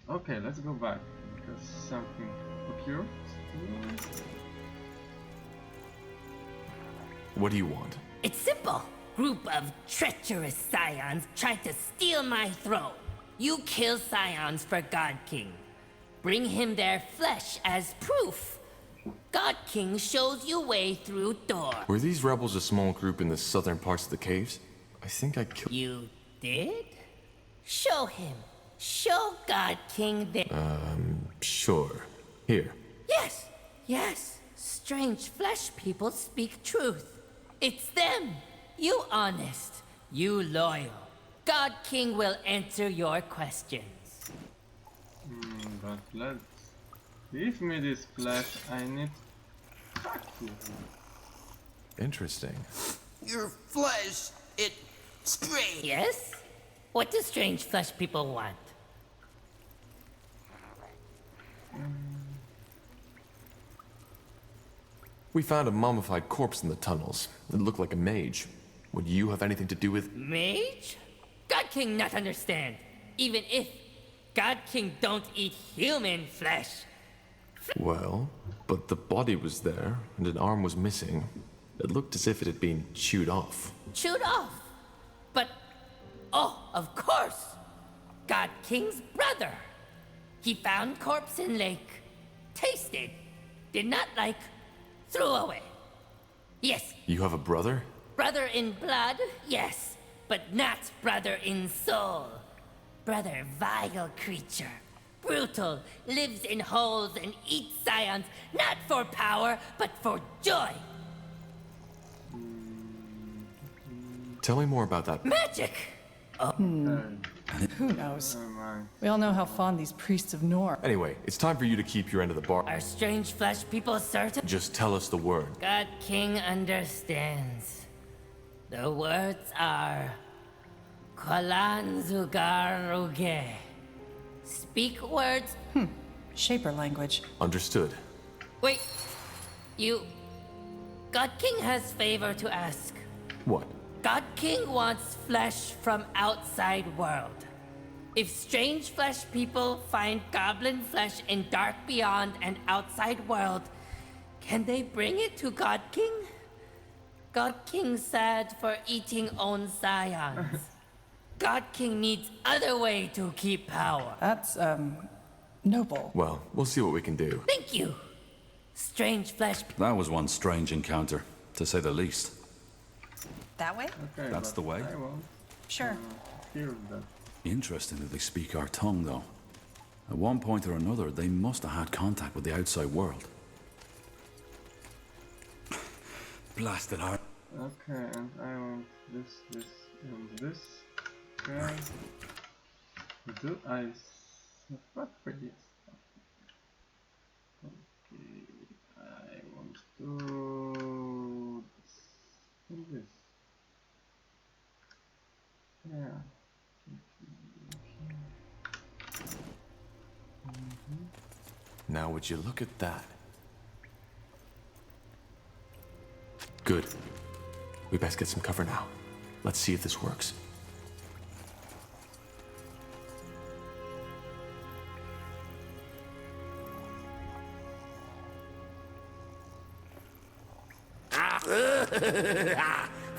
Okay, let's go back because something occurred. What do you want? It's simple. Group of treacherous scions tried to steal my throne. You kill scions for God King. Bring him their flesh as proof. God King shows you way through door. Were these rebels a small group in the southern parts of the caves? I think I killed... You did? Show him. Show God King the... Sure. Here. Yes, yes. Strange flesh people speak truth. It's them. You honest. You loyal. God King will answer your questions. But let's... Give me this flesh, I need... Karku. Interesting. Your flesh, it's strange. Yes? What do strange flesh people want? We found a mummified corpse in the tunnels. It looked like a mage. Would you have anything to do with... Mage? God King not understand. Even if God King don't eat human flesh. Well, but the body was there, and an arm was missing. It looked as if it had been chewed off. Chewed off. But, oh, of course. God King's brother. He found corpse in lake. Tasted. Did not like. Threw away. Yes, You have a brother? brother in blood, yes. But not brother in soul. Brother vile creature. Brutal, lives in holes and eats scions, not for power, but for joy. Tell me more about that. Magic! Who knows? Oh my. We all know how fond these priests of Nor. Anyway, it's time for you to keep your end of the bar. Are strange flesh people certain? Just tell us the word. God King understands. The words are Kolanzugaruge. Speak words. Shaper language. Understood. Wait, you. God King has favor to ask. What? God King wants flesh from outside world. If strange flesh people find goblin flesh in dark beyond and outside world, can they bring it to God King? God King sad for eating own scions. God King needs other way to keep power. That's, noble. Well, we'll see what we can do. Thank you. Strange flesh. That was one strange encounter, to say the least. That way? Okay, That's but the way. I won't Sure. hear that. Interesting that they speak our tongue, though. At one point or another, they must have had contact with the outside world. Blasted heart. Okay, and I want this, and this. Okay. Do I what for this? Okay, I want to this. And this. Yeah. Now would you look at that? Good. We best get some cover now. Let's see if this works.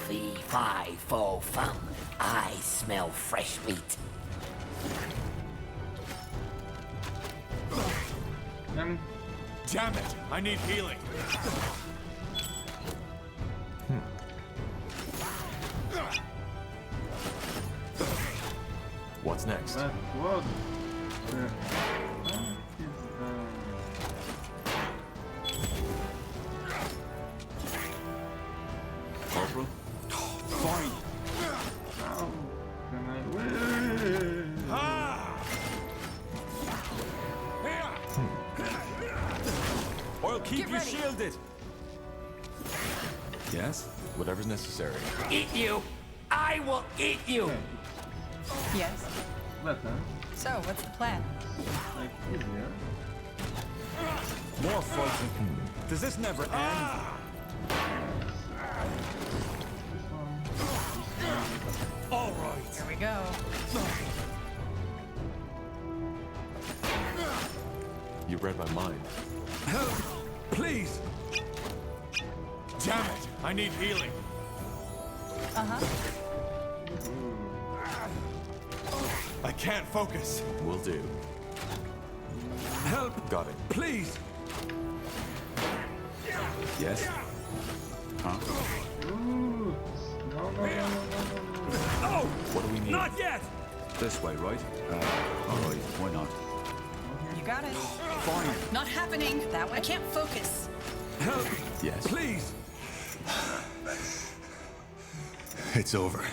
Fee, fi, fo, fum. I smell fresh meat. Damn it! I need healing. What's next? But what? Corporal? Fine. How can I win? I'll keep you shielded. Yes? Whatever's necessary. Eat you. I will eat you. Yes. Better. So, what's the plan? Like easier. More fighting. Does this never end? All right. Here we go. You read my mind. Help! Please! Damn it! I need healing. I can't focus. Will do. Help! Got it. Please! Yes? Huh? Ooh, no, no, no, no, no, no. Oh! What do we need? Not yet! This way, right? Alright, why not? You got it. Fine. Not happening. That way. I can't focus. Help! Yes. Please! It's over.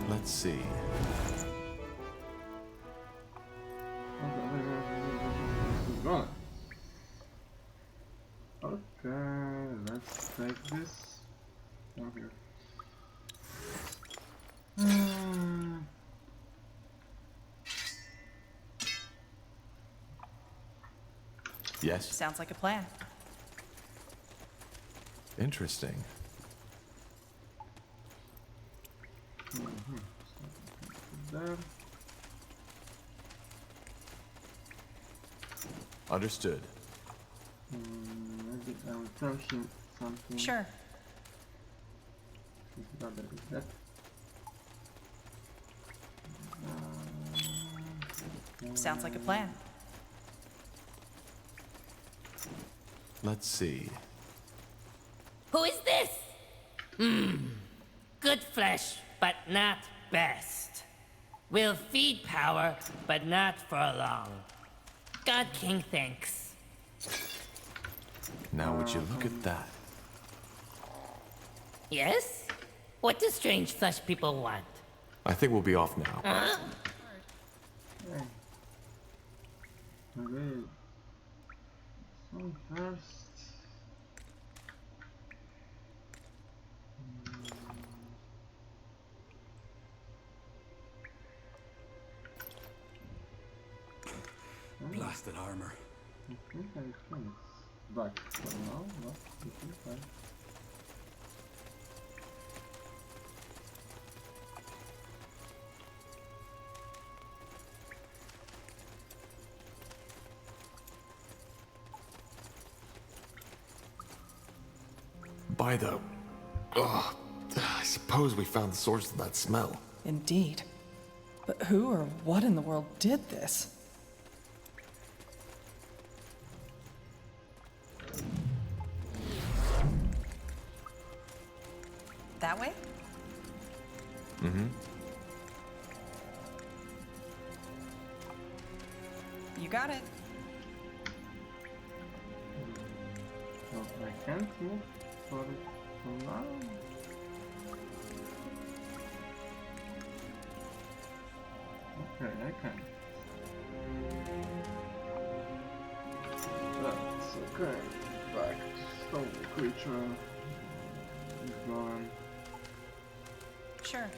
Let's see. Okay, let's take this down here. Yes. Sounds like a plan. Interesting. There. Understood. Maybe I will tell him something. Sure. His brother is dead. Sounds like a plan. Let's see. Who is this? Good flesh, but not best. Will feed power, but not for long. God King thinks. Now would you look at that? Yes? What do strange flesh people want? I think we'll be off now. Okay. Okay. So first. Blasted armor. I think I can back for now, but it is fine. By the... Ugh. I suppose we found the source of that smell. Indeed. But who or what in the world did this? That way? Mm-hmm. You got it. So I can't move for now. Okay, I can. That's okay. Back to stone creature. He's gone. Sure.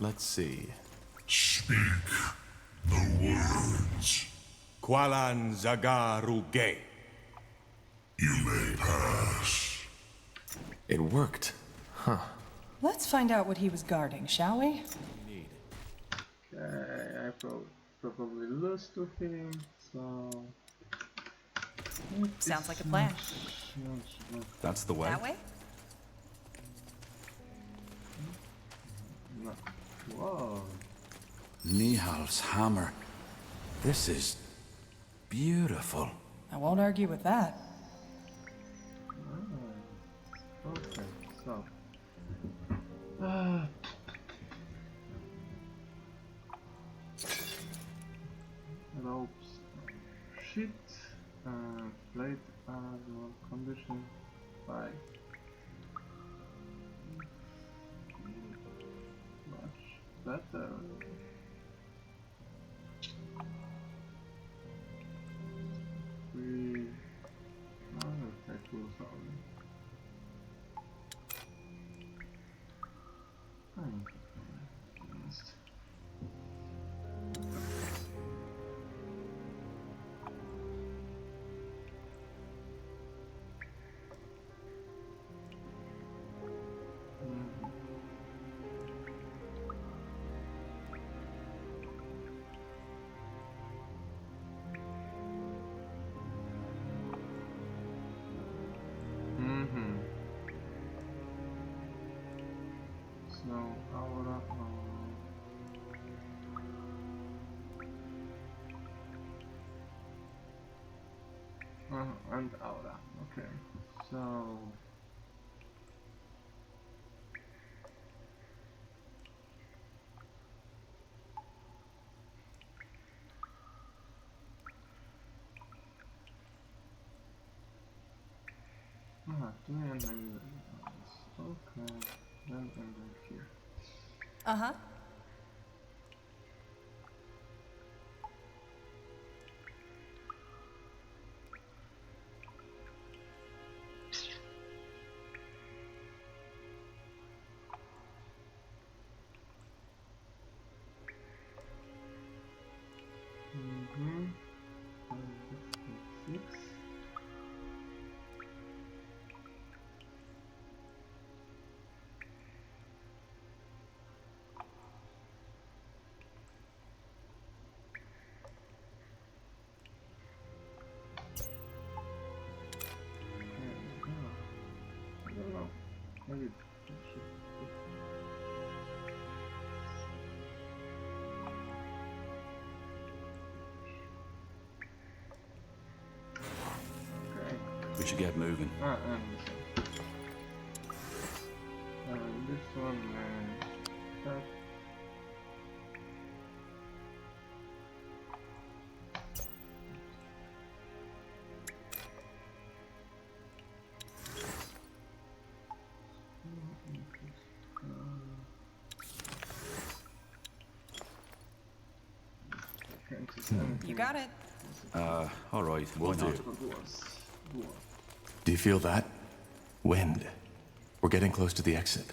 Let's see. Qualan Zagaruge. It worked. Huh. Let's find out what he was guarding, shall we? Okay, I probably lose to him, so... Sounds like a plan. That's the way. That way? No. Whoa. Nihal's hammer. This is beautiful. I won't argue with that. Okay, so... ropes. Shit. Plate armor condition 5. Much better. We... take tools only. I need to be honest. no aura. And aura. Okay, so. Tu nie wiem. Okay, then I'm here. Uh-huh. Six. I don't know. Maybe it should. Okay. We should get moving. And this one, that. You got it. All right, we'll do. Do you feel that? Wind. We're getting close to the exit.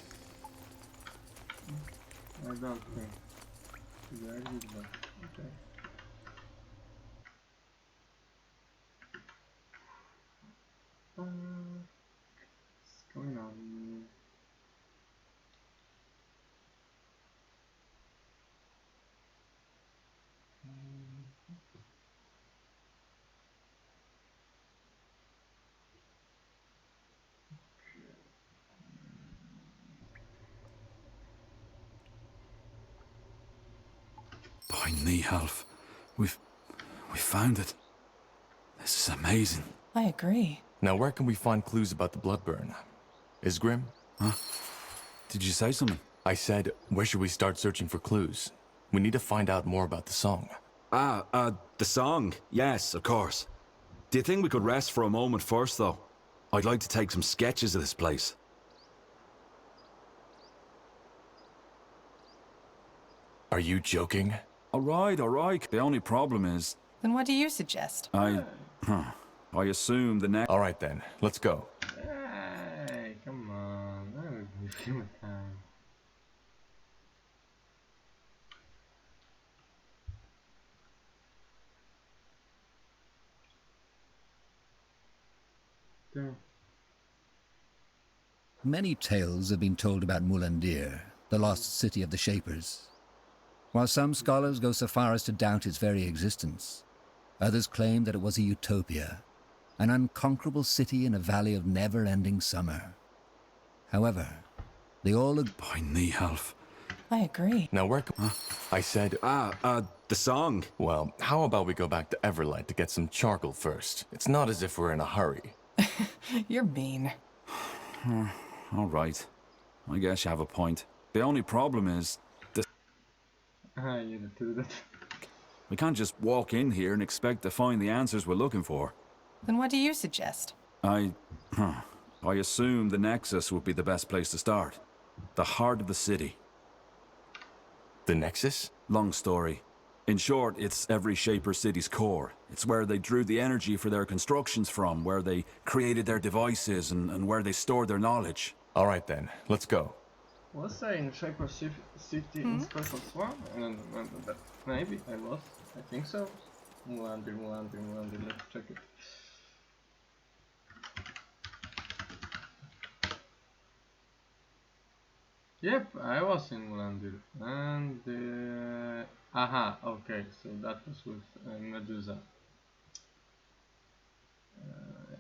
I don't think. The exit, but okay. What's going on? By Nihalf, we found it. This is amazing. I agree. Now, where can we find clues about the Bloodburn? Isgrim? Did you say something? I said, where should we start searching for clues? We need to find out more about the song. The song. Yes, of course. Do you think we could rest for a moment first, though? I'd like to take some sketches of this place. Are you joking? All right. The only problem is, Then what do you suggest? I assume the next. All right then, let's go. Hey, come on. That would give him a time. There. Many tales have been told about Mulandir, the lost city of the Shapers. While some scholars go so far as to doubt its very existence, others claim that it was a utopia, an unconquerable city in a valley of never-ending summer. However, they all agree. By Nihalf. I agree. Now where can... I said... The song. Well, how about we go back to Everlight to get some charcoal first? It's not as if we're in a hurry. You're mean. All right. I guess you have a point. The only problem is, You do that. we can't just walk in here and expect to find the answers we're looking for. Then what do you suggest? I assume the Nexus would be the best place to start. The heart of the city. The Nexus? Long story. In short, it's every Shaper city's core. It's where they drew the energy for their constructions from, where they created their devices, and where they stored their knowledge. All right then, let's go. Was I in Shaper City in Spellforce 1? And maybe I was. I think so. Mulandir, let's check it. Yep, I was in Mulandir. And aha, okay, so that was with Medusa. Yeah.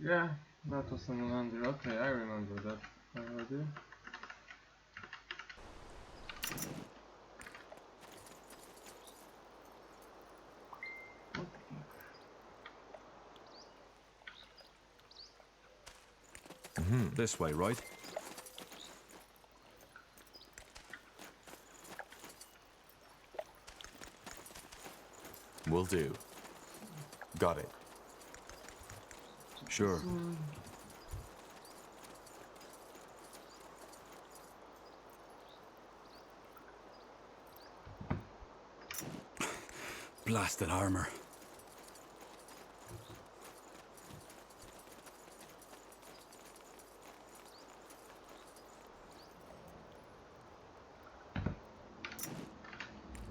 Yeah, that was an Lander. Okay, I remember that already. This way, right? Will do. Got it. Sure. Blasted armor.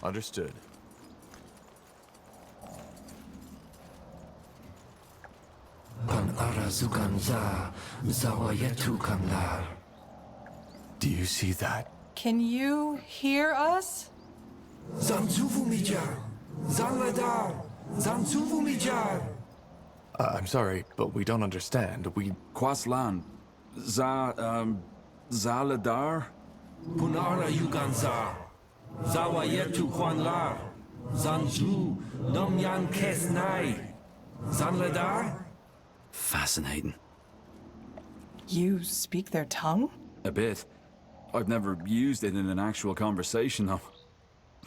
Understood. Do you see that? Can you hear us? I'm sorry, but we don't understand. We... Quaslan. Zaladar? Punara Yuganza. Zawayetu Juanlar. Zanju. Nomyan Kesnai. Zanladar? Fascinating. You speak their tongue? A bit. I've never used it in an actual conversation, though.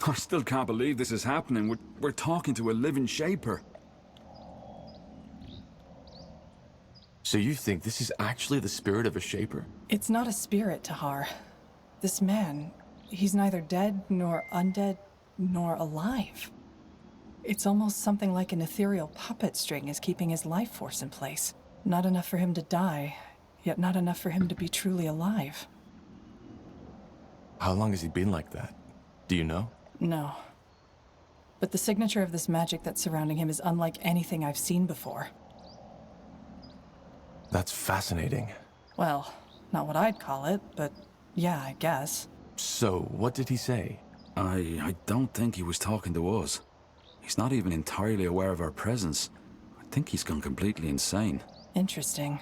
I still can't believe this is happening. We're talking to a living shaper. So you think this is actually the spirit of a shaper? It's not a spirit, Tahar. This man, he's neither dead, nor undead, nor alive. It's almost something like an ethereal puppet string is keeping his life force in place. Not enough for him to die, yet not enough for him to be truly alive. How long has he been like that? Do you know? No. But the signature of this magic that's surrounding him is unlike anything I've seen before. That's fascinating. Well, not what I'd call it, but yeah, I guess. So, what did he say? I don't think he was talking to us. He's not even entirely aware of our presence. I think he's gone completely insane. Interesting.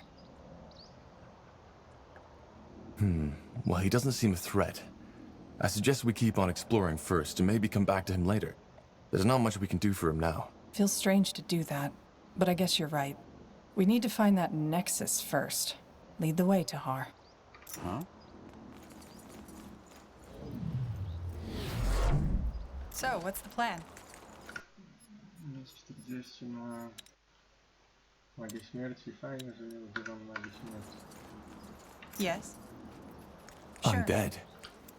Well, he doesn't seem a threat. I suggest we keep on exploring first and maybe come back to him later. There's not much we can do for him now. Feels strange to do that, but I guess you're right. We need to find that nexus first. Lead the way, Tahar. Huh? So, what's the plan? 40 ma magię śmierci. Fajnie, że nie używam magii śmierci. Yes? Sure. Undead.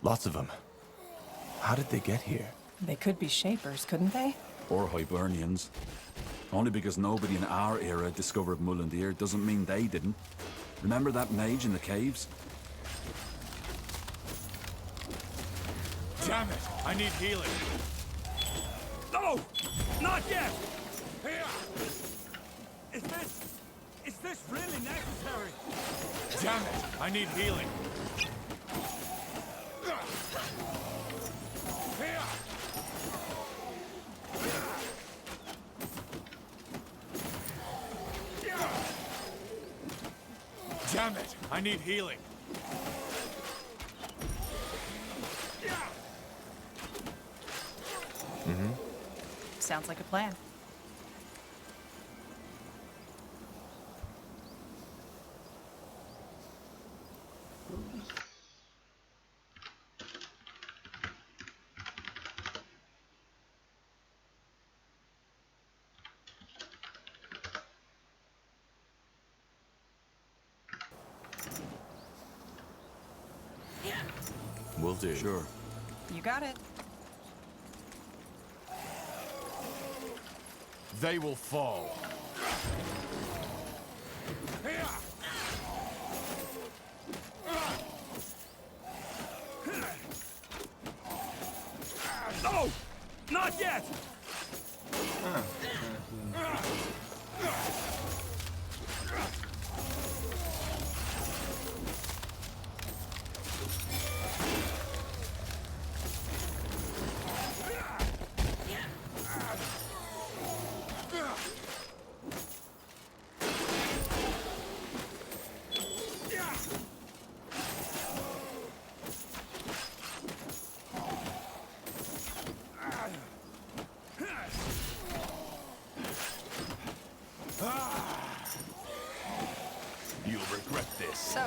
Lots of them. How did they get here? They could be shapers, couldn't they? Or Hibernians. Only because nobody in our era discovered Mullandir doesn't mean they didn't. Remember that mage in the caves? Damn it! I need healing. No! Not yet! Here! Is this really necessary? Damn it! I need healing. Here! Damn it! I need healing. Sounds like a plan. Will do. Sure. You got it. They will fall. Here! No! Not yet!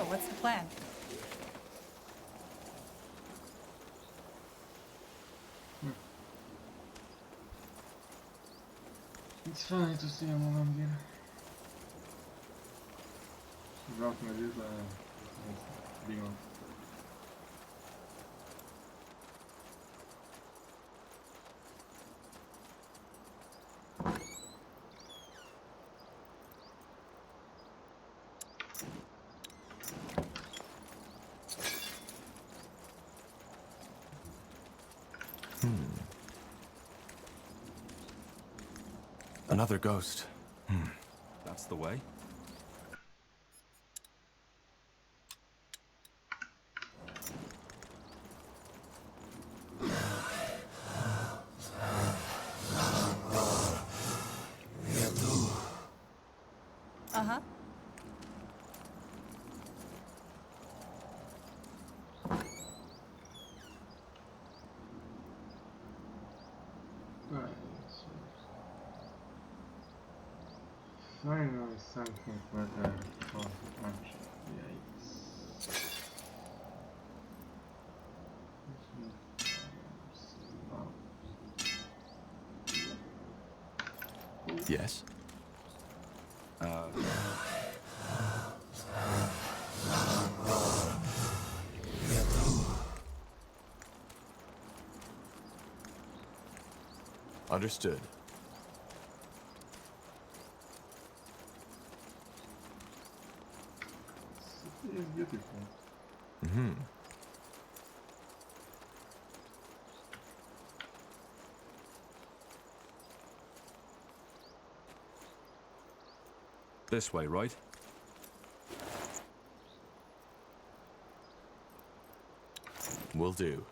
what's the plan? It's funny to see a moment here. Without Medusa, it's demon. Another ghost. That's the way. Uh-huh. Right. Finally something better for much. Yikes. Yes? Understood. It is beautiful. This way, right? Will do.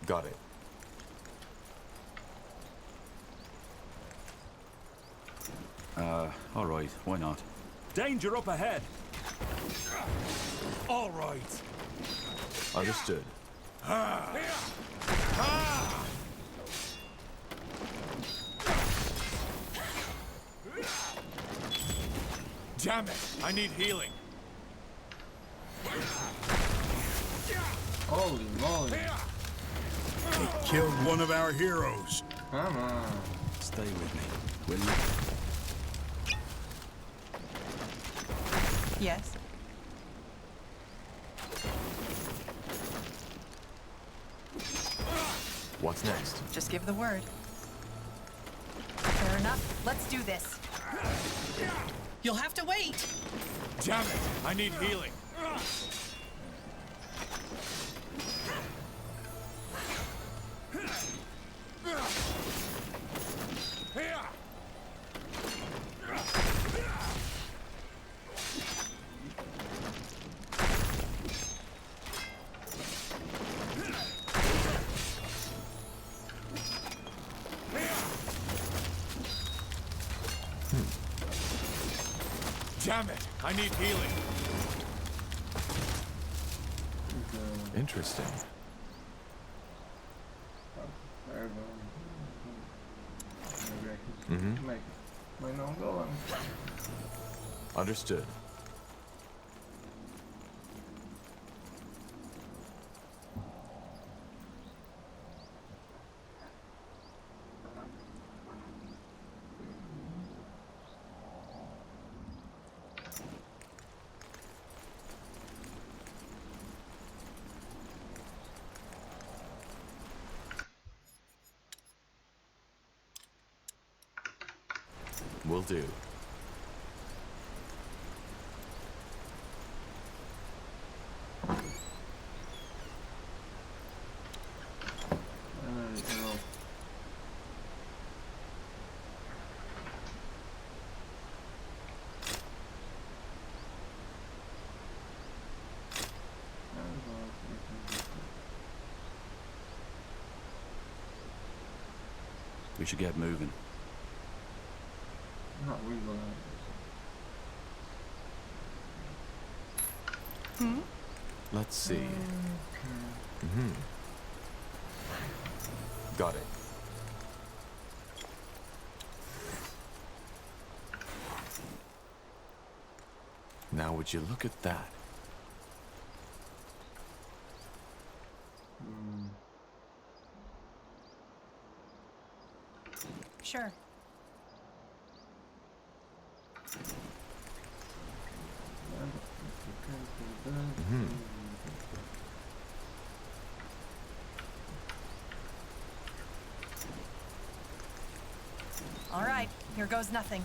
Got it. All right, why not? Danger up ahead! All right. Understood. Damn it! I need healing. Holy moly! They killed one of our heroes. Come on! Stay with me, will you? Yes. What's next? Just give the word. Fair enough. Let's do this. You'll have to wait. Damn it! I need healing. Damn it! I need healing. Interesting. Maybe I can make my own golem. Understood. Will do. We should get moving. Not we will. Let's see. Got it. Now would you look at that? Sure. All right, here goes nothing.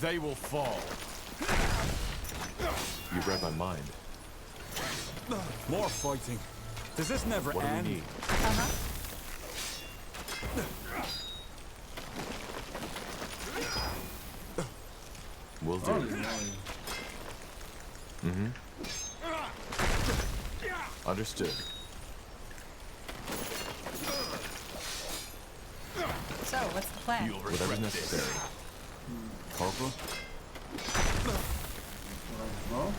They will fall. You read my mind. More fighting. Does this never What do end? we need? Will do. Understood. So, what's the plan? Whatever's necessary. Corporal? No?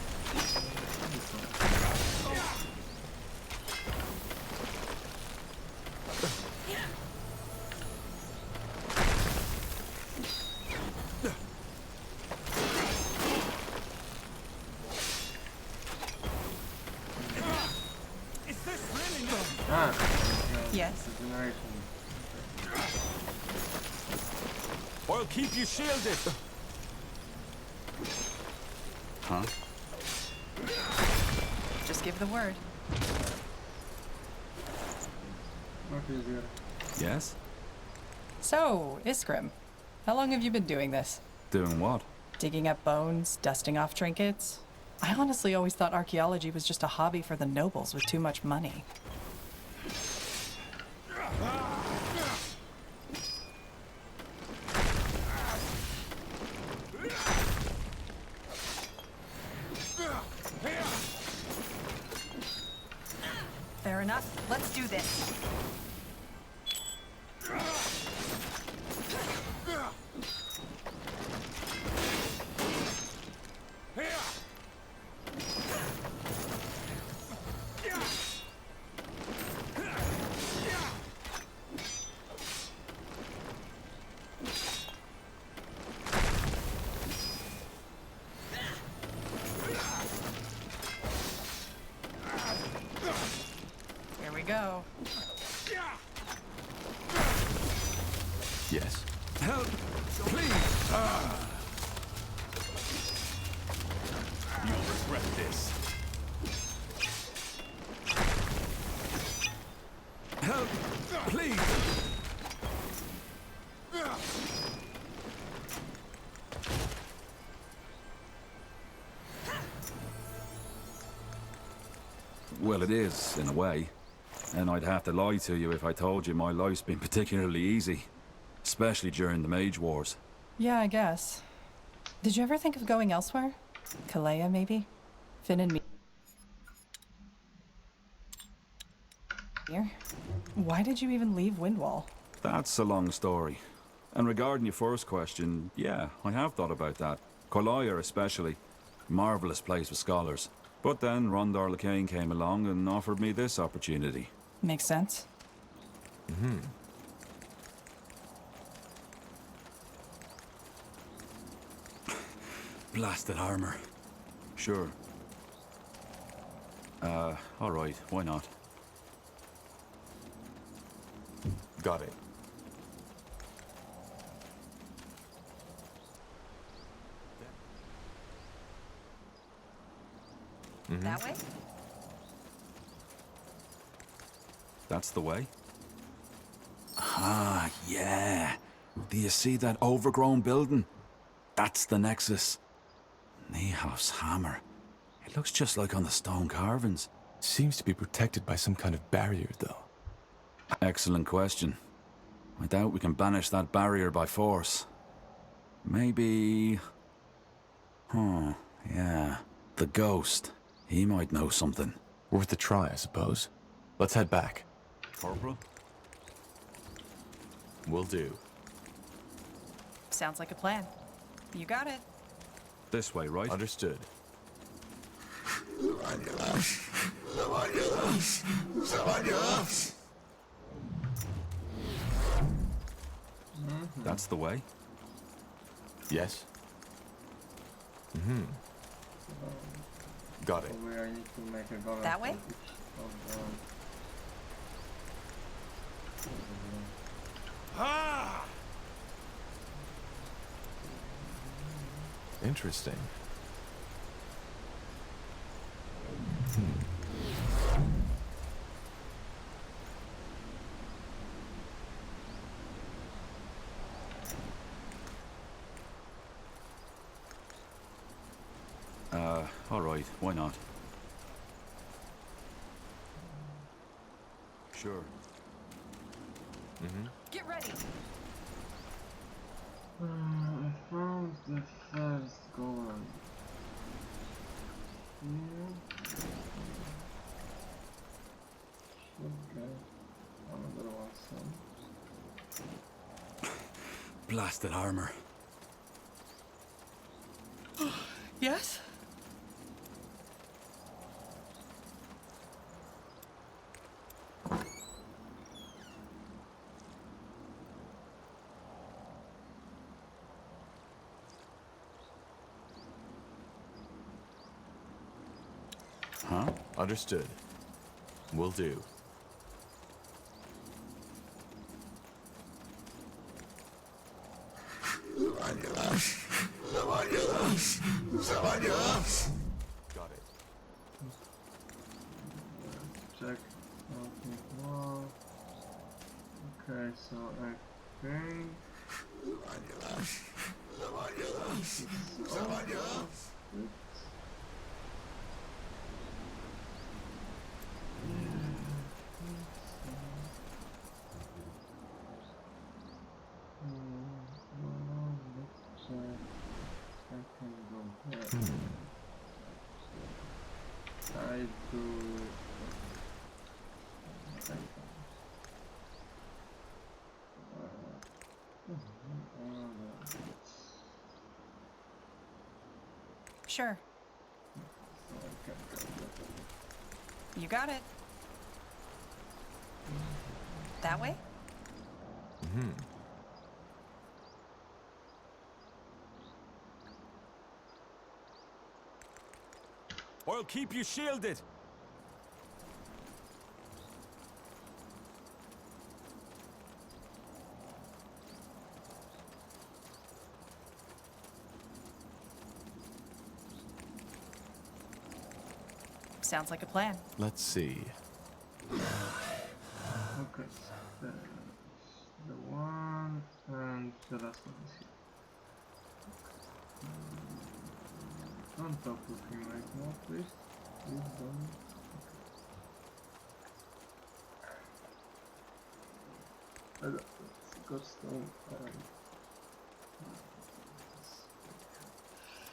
Yes. I'll keep you shielded. Huh? Just give the word. Okay, zero. Yes? So, Iskrim, how long have you been doing this? Doing what? Digging up bones, dusting off trinkets? I honestly always thought archaeology was just a hobby for the nobles with too much money. Fair enough. Let's do this. Here we go. Yes. Help! Please! You'll regret this. Help! Please! Well, it is, in a way. And I'd have to lie to you if I told you my life's been particularly easy. Especially during the Mage Wars. Yeah, I guess. Did you ever think of going elsewhere? Kalea, maybe? Finn and me. Here? Why did you even leave Windwall? That's a long story. And regarding your first question, yeah, I have thought about that. Collier especially. Marvellous place for scholars. But then Rondar Lacane came along and offered me this opportunity. Makes sense. Blasted armor. Sure. Alright, why not? Got it. That way? That's the way? Ah, yeah. Do you see that overgrown building? That's the Nexus. Nehof's hammer. It looks just like on the stone carvings. Seems to be protected by some kind of barrier, though. Excellent question. I doubt we can banish that barrier by force. Maybe... Huh, yeah. The ghost. He might know something. Worth a try, I suppose. Let's head back. Corporal? Will do. Sounds like a plan. You got it. This way, right? Understood. That's the way. Yes? Mm-hmm. Got it. Probably I need to make a golem That way? for each of them. Ah! Interesting. Alright, why not? Sure. Get ready. I found the first golem. Okay. Another one soon. Blasted armor. Yes? Huh? Understood. Will do. Got it. Check something more. Okay, so I think I do. Sure. You got it. That way? I'll keep you shielded. Sounds like a plan. Let's see. Okay, so the one and the last one is here. Don't talk with him right now, please. Please don't. Okay. Got stone and...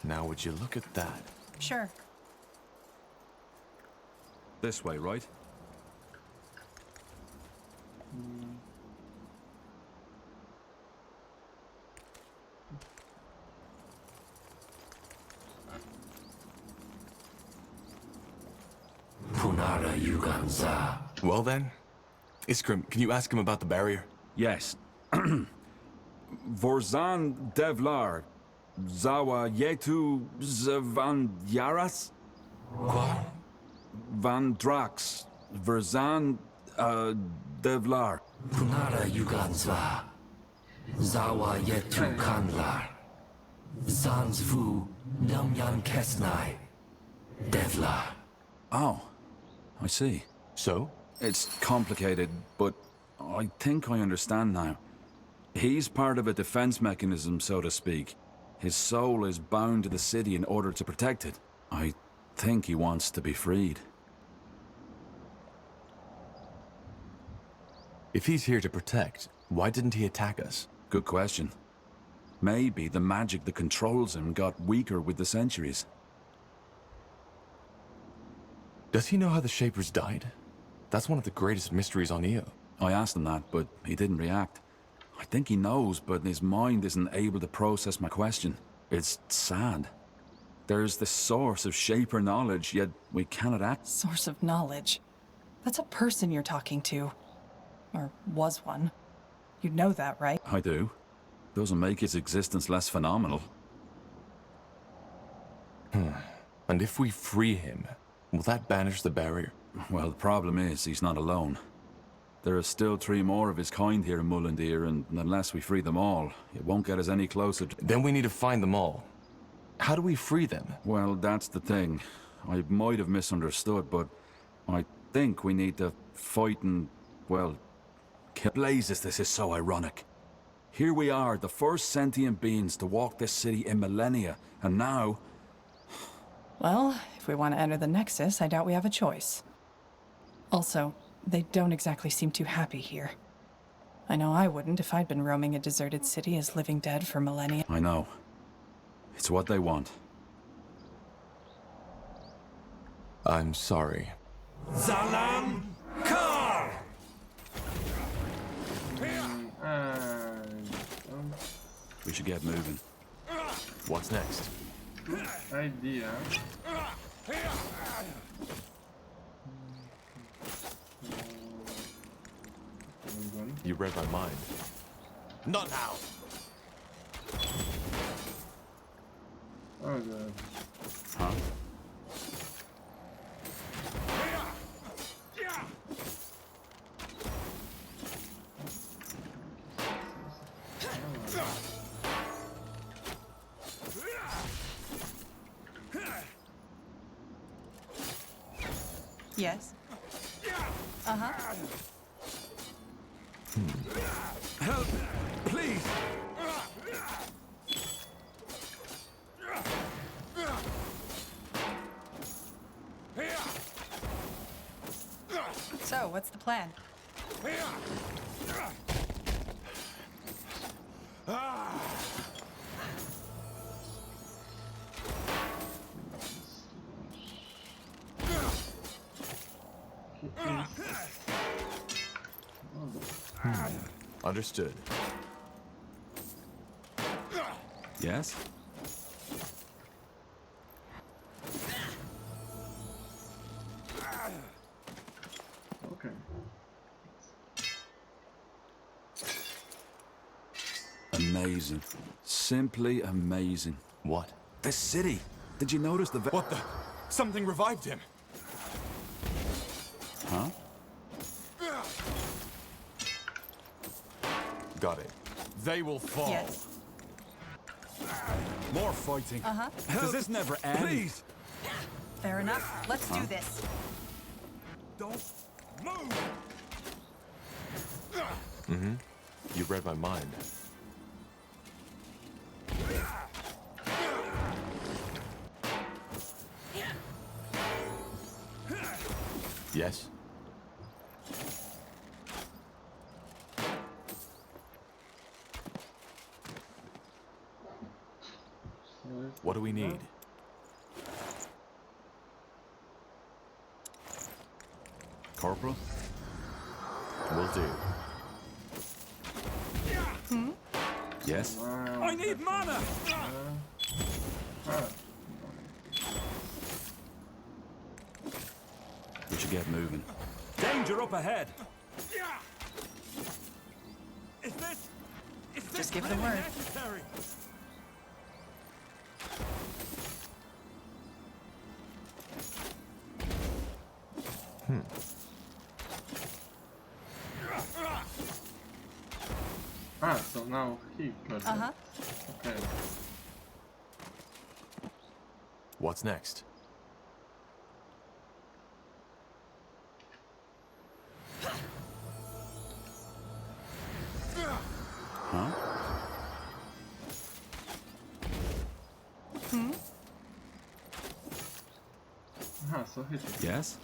Now would you look at that? Sure. This way, right? Punara Yuganza. Well then, Iskrim, can you ask him about the barrier? Yes. Vorzan Devlar. Zawa Yetu Zvan Yaras? What? Van Drax. Verzan Devlar. Punara Yuganza. Zawa Yetu Kanlar. Zanzvu Namyan Kesnai. Devlar. Oh, I see. So? It's complicated, but I think I understand now. He's part of a defense mechanism, so to speak. His soul is bound to the city in order to protect it. I think he wants to be freed. If he's here to protect, why didn't he attack us? Good question. Maybe the magic that controls him got weaker with the centuries. Does he know how the Shapers died? That's one of the greatest mysteries on Io. I asked him that, but he didn't react. I think he knows, but his mind isn't able to process my question. It's sad. There's the source of Shaper knowledge, yet we cannot act. Source of knowledge. That's a person you're talking to. Or was one. You'd know that, right? I do. Doesn't make his existence less phenomenal. And if we free him, will that banish the barrier? Well, the problem is he's not alone. There are still 3 more of his kind here in Mullendir, and unless we free them all, it won't get us any closer to... Then we need to find them all. How do we free them? Well, that's the thing. I might have misunderstood, but I think we need to fight and, well, kill... Blazes, this is so ironic. Here we are, the first sentient beings to walk this city in millennia, and now... Well, if we want to enter the Nexus, I doubt we have a choice. Also, they don't exactly seem too happy here. I know I wouldn't if I'd been roaming a deserted city as living dead for millennia. I know. It's what they want. I'm sorry. Zalam Kar! We should get moving. What's next? Good idea. You read my mind. Not now. Oh god. Huh? Yes. Uh-huh. Help! Please! So, what's the plan? Understood. Yes? Okay. Amazing. Simply amazing. What? This city! Did you notice the... What the? Something revived him. Huh? Got it. They will fall. Yes. More fighting. Uh-huh. Does this never end? Please! Fair enough. Let's do this. Don't move! Mm-hmm. You read my mind. Yes? What do we need? Corporal? Will do. Yes? I need mana! We should get moving. Danger up ahead! Is this Just give the word. necessary? Ah, so now he got it. Uh-huh. Okay. What's next? Huh? Ah, so hit it. Yes?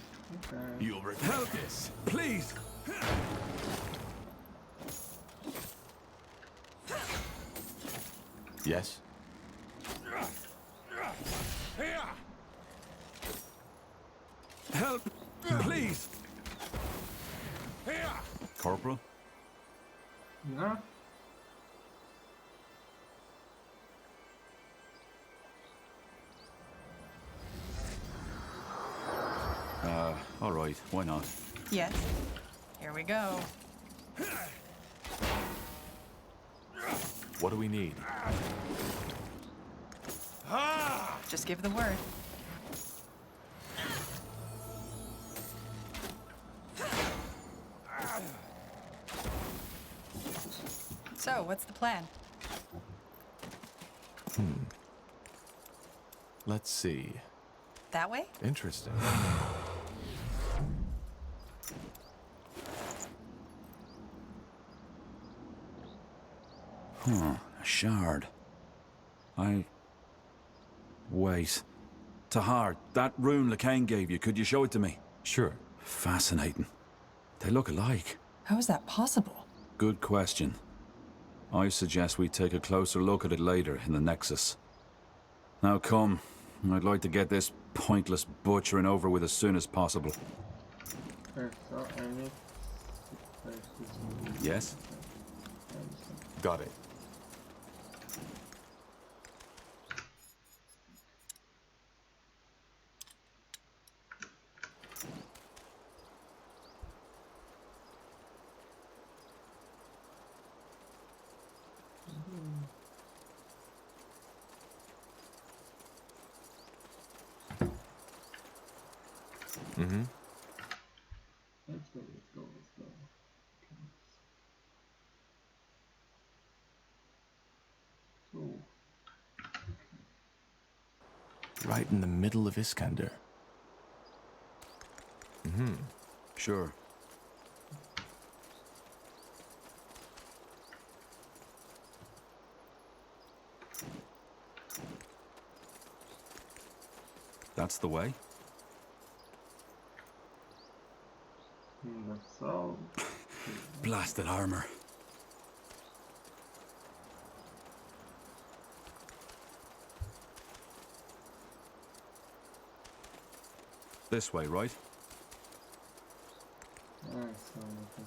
Okay. You'll regret this. Please! Yes? Help! Please! Corporal? No? All right. Why not? Yes. Here we go. What do we need? Just give the word. So, what's the plan? Let's see. That way? Interesting. A shard. Wait. Tahar, that rune Lacane gave you, could you show it to me? Sure. Fascinating. They look alike. How is that possible? Good question. I suggest we take a closer look at it later in the Nexus. Now come. I'd like to get this pointless butchering over with as soon as possible. Okay, so I need to place this in. Yes? Got it. Mm-hmm. Let's go. So, Right in the middle of Iskander. Mm-hmm. Sure. That's the way? that's all. Blasted armor. This way, right? Alright, so nothing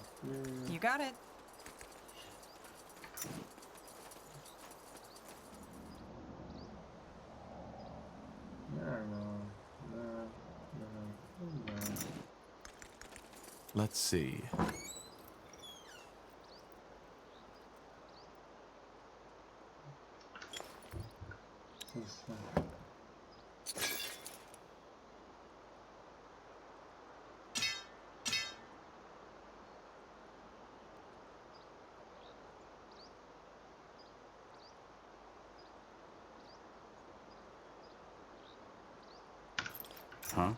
here. You got it. Let's see. This one. Huh?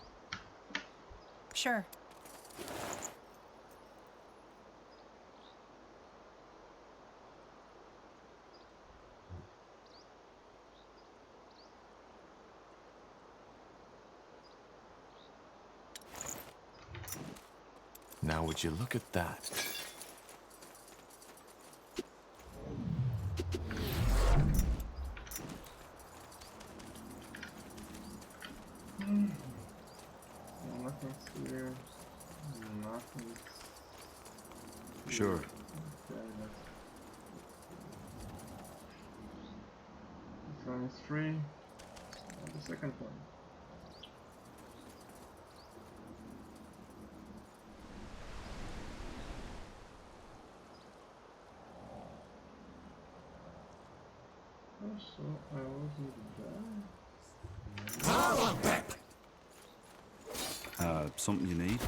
Sure. Now would you look at that? Nothing's here. Nothing's... Sure. Okay, this one is free. And the second one. So I wasn't there. Something you need?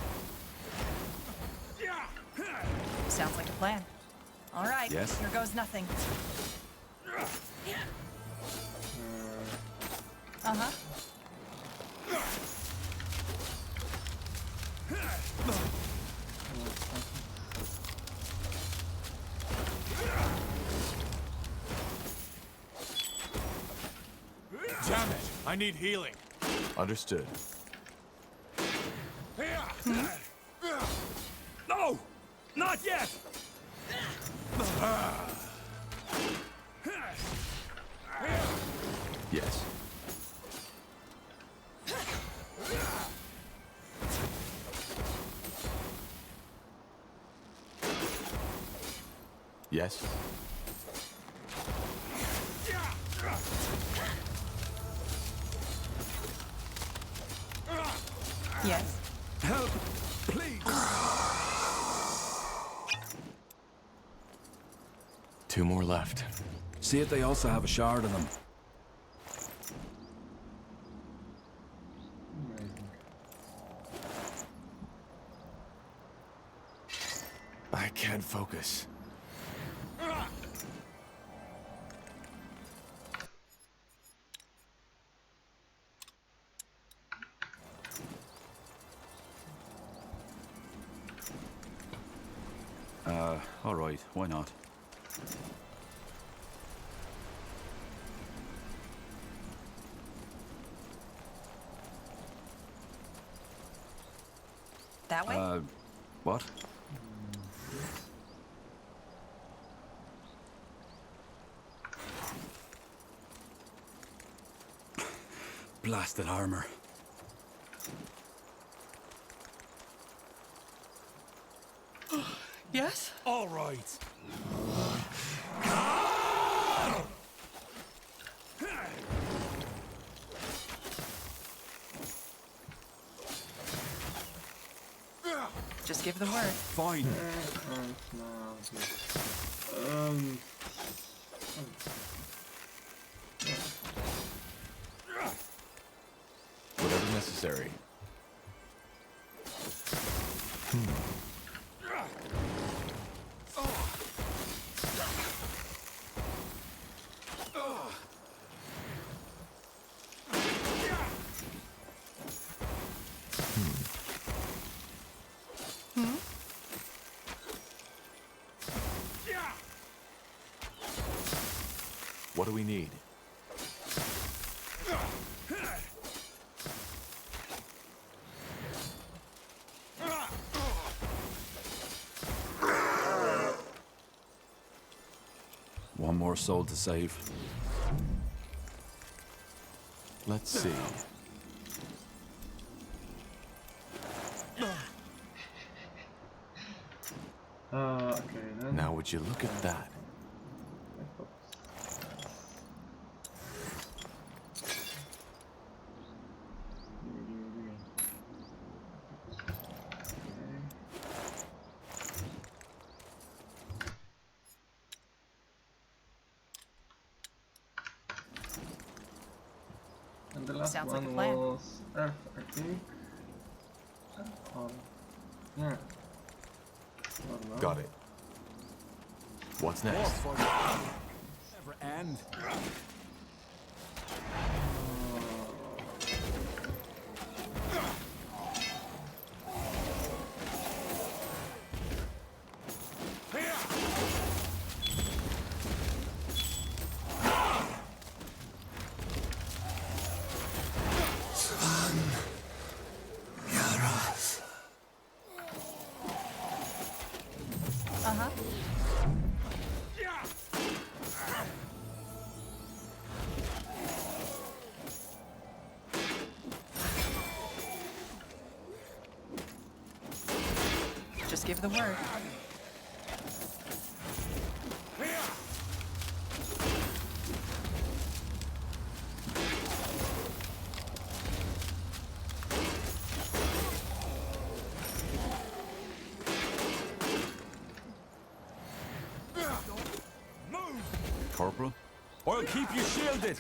Sounds like a plan. All right. Yes? Here goes nothing. Uh-huh. Damn it! I need healing. Understood. No! Not yet! Yes. Yes. Yes. Help, please! 2 more left. See if they also have a shard of them. Amazing. I can't focus. All right, why not? That way? What? Blasted armor. Yes? All right. Just give the word. Fine. Whatever's necessary. What do we need? One more soul to save. Let's see. Okay, then. Now would you look at that? And the last Sounds like a one plan. was Earth, I think. Oh, yeah. Don't know. Got it. What's next? Never end. Uh-huh. Just give the word. Corporal? I'll keep you shielded.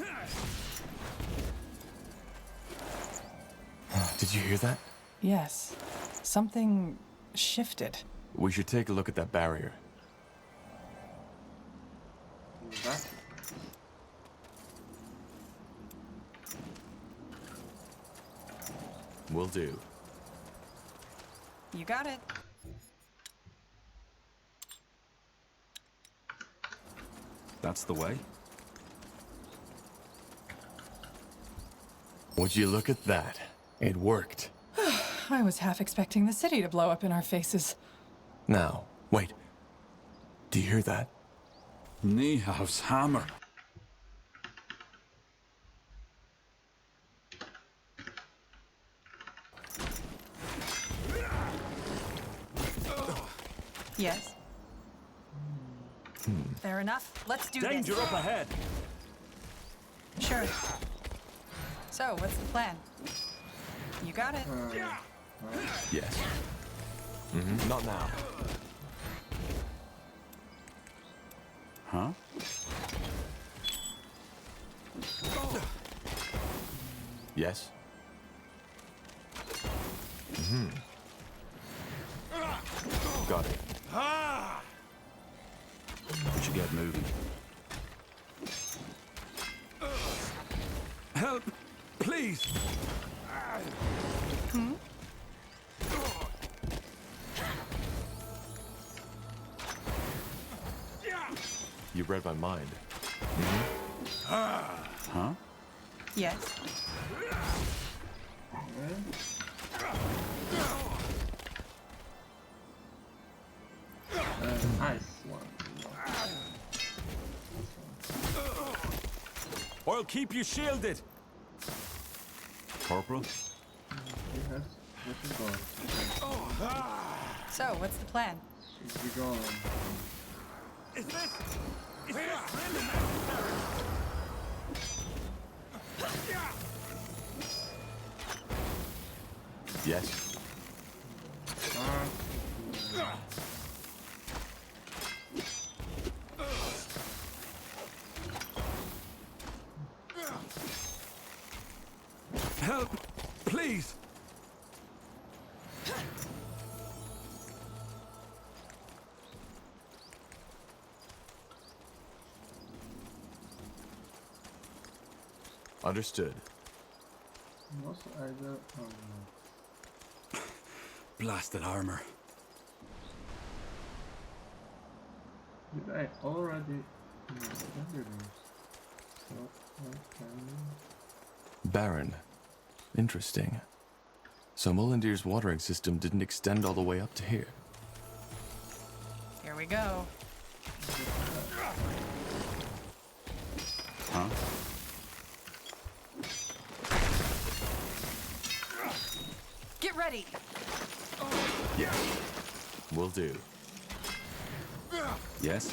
Did you hear that? Yes. Something shifted. We should take a look at that barrier. That. Will do. You got it. That's the way? Would you look at that? It worked. I was half expecting the city to blow up in our faces. Now, wait. Do you hear that? Niehav's hammer. Yes. Fair enough. Let's do Danger this. up ahead. Sure. So, what's the plan? You got it. Yes. Not now. Huh? Yes? Got it. We should get moving. Help! Please! You read my mind. Huh? Yes. Nice one. I'll keep you shielded! Corporal? Yes, we should go. So, what's the plan? Should we go? Is this really necessary? Yes? Help! Please! Understood. Most either. Blasted armor. Did I already? No, I didn't. So, okay. Barren. Interesting. So Mullendeer's watering system didn't extend all the way up to here. Here we go. Huh? Get ready! Yeah. Will do. Yes?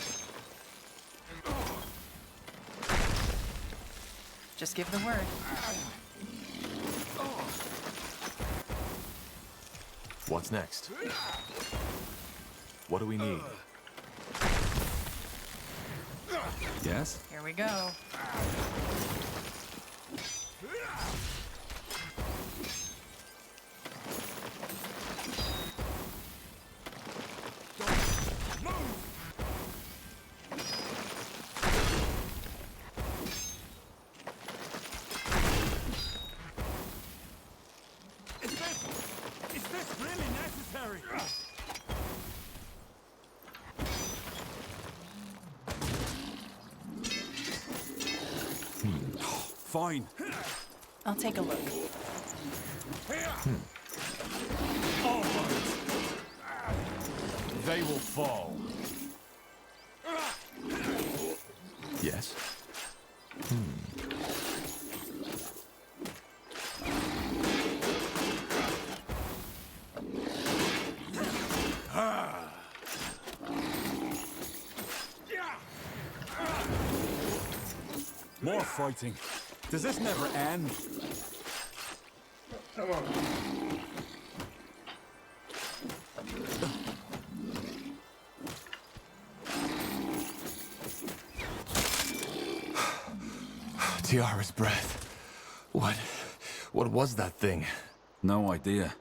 Just give the word. What's next? What do we need? Yes? Here we go. Is this really necessary? Fine. I'll take a look. All right. They will fall. Yes? More fighting. Does this never end? Come on. Tiara's breath. What was that thing? No idea.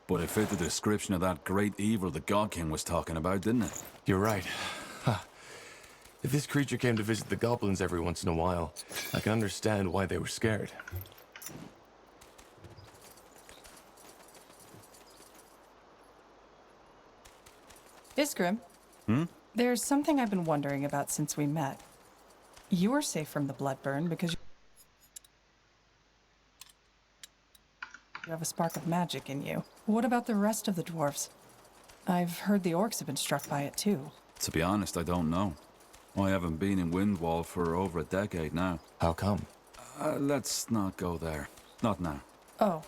But it fit the description of that great evil the God King was talking about, didn't it? You're right. Huh. If this creature came to visit the goblins every once in a while, I can understand why they were scared. Iskrim? There's something I've been wondering about since we met. You were safe from the blood burn because you have a spark of magic in you. What about the rest of the dwarves? I've heard the orcs have been struck by it too. To be honest, I don't know. I haven't been in Windwall for over a decade now. How come? Let's not go there. Not now. Oh,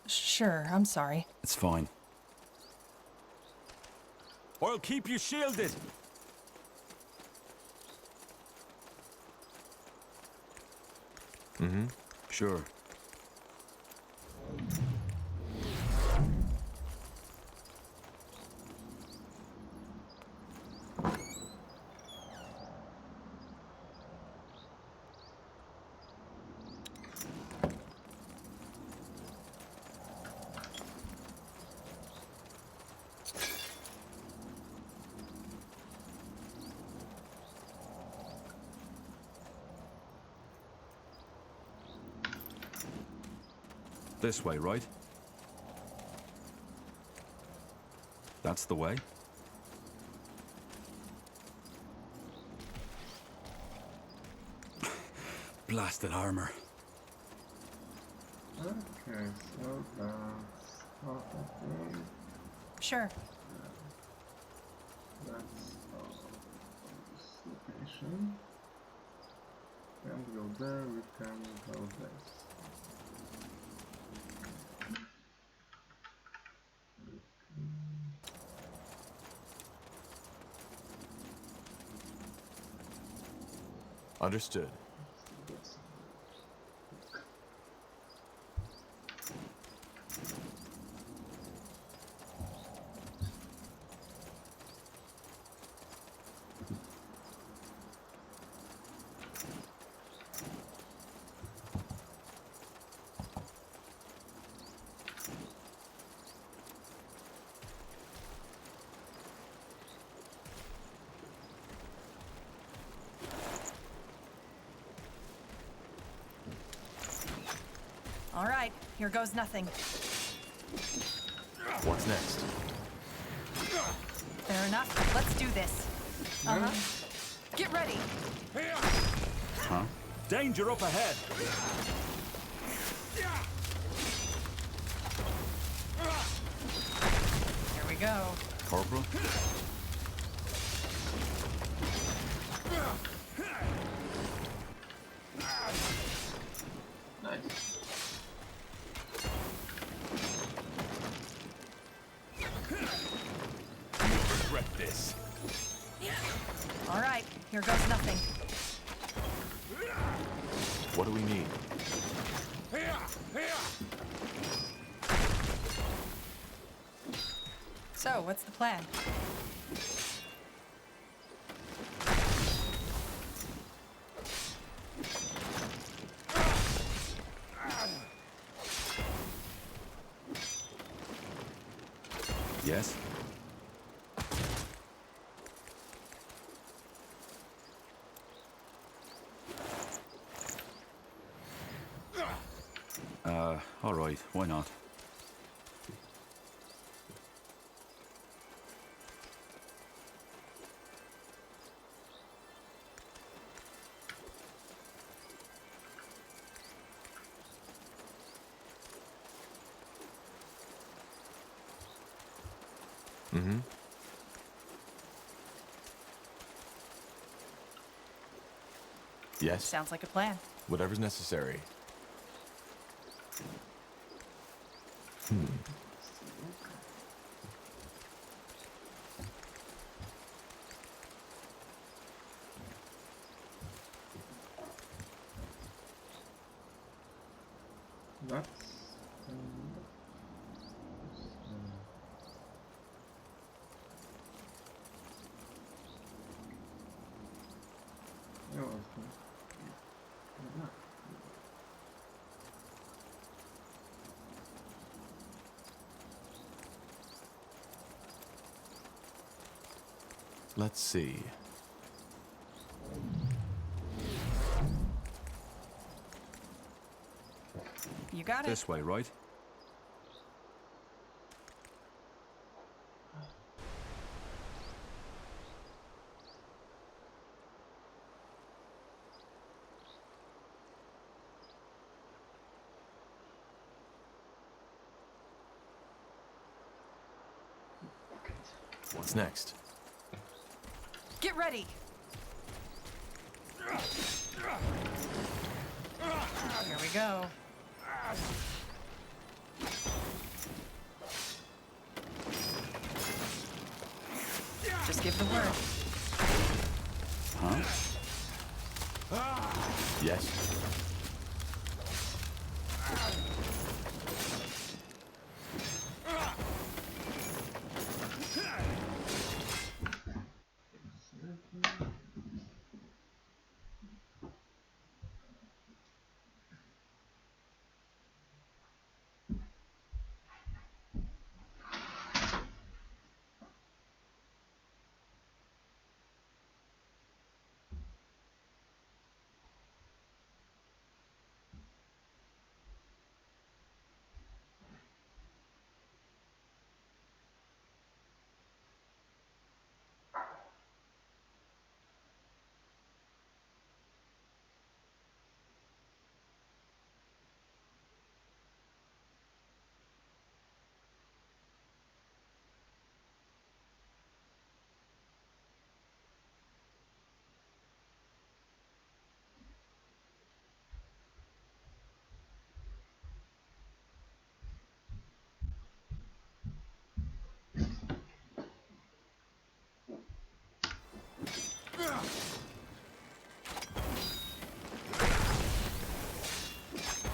sure, I'm sorry. It's fine. I'll keep you shielded. Sure. This way, right? That's the way? Blasted armor. Okay, so start again. Sure. That's this location. Can't go there, we can go this. Understood. All right, here goes nothing. What's next? Fair enough. Let's do this. Uh-huh. Get ready. Huh? Danger up ahead! Here we go. Corporal? Nice. Regret this. All right, here goes nothing. What do we need? So, what's the plan? Yes? All right, why not? Mm-hmm. Yes, Sounds like a plan. whatever's necessary. That's Let's see. You got it. This way, right? What's next? Get ready. Here we go. Just give the word. Huh? Yes.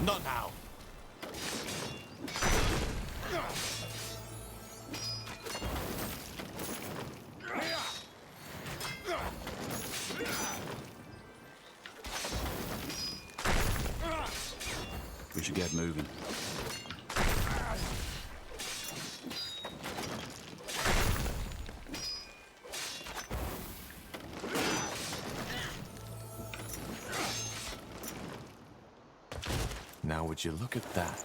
Not now. We should get moving. Now would you look at that?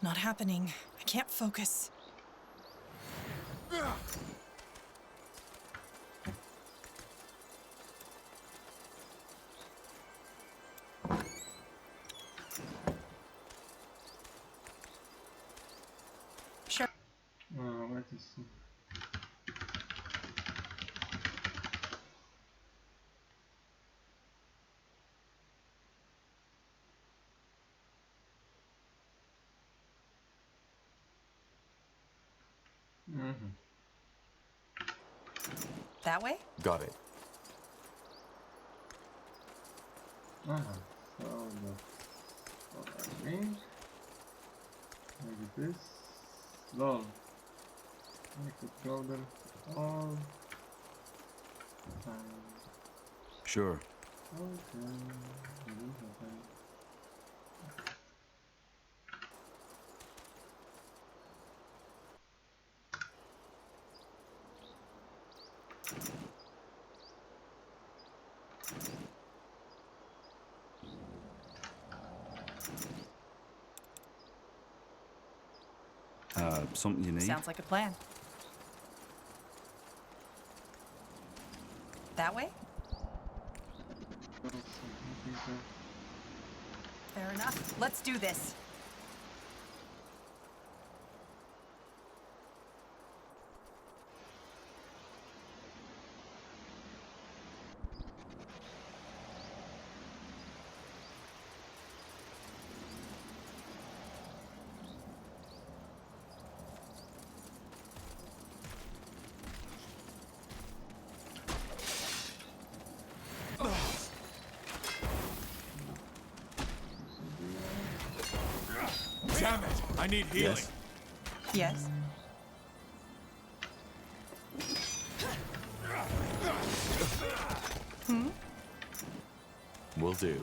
Not happening. I can't focus. Sure. Where to see? That way? Got it. So that's ring. Maybe this. Lol. I could go them all. Sure. Okay. Something you need? Sounds like a plan. That way? Fair enough. Let's do this. Damn it! I need healing. Yes. Will do.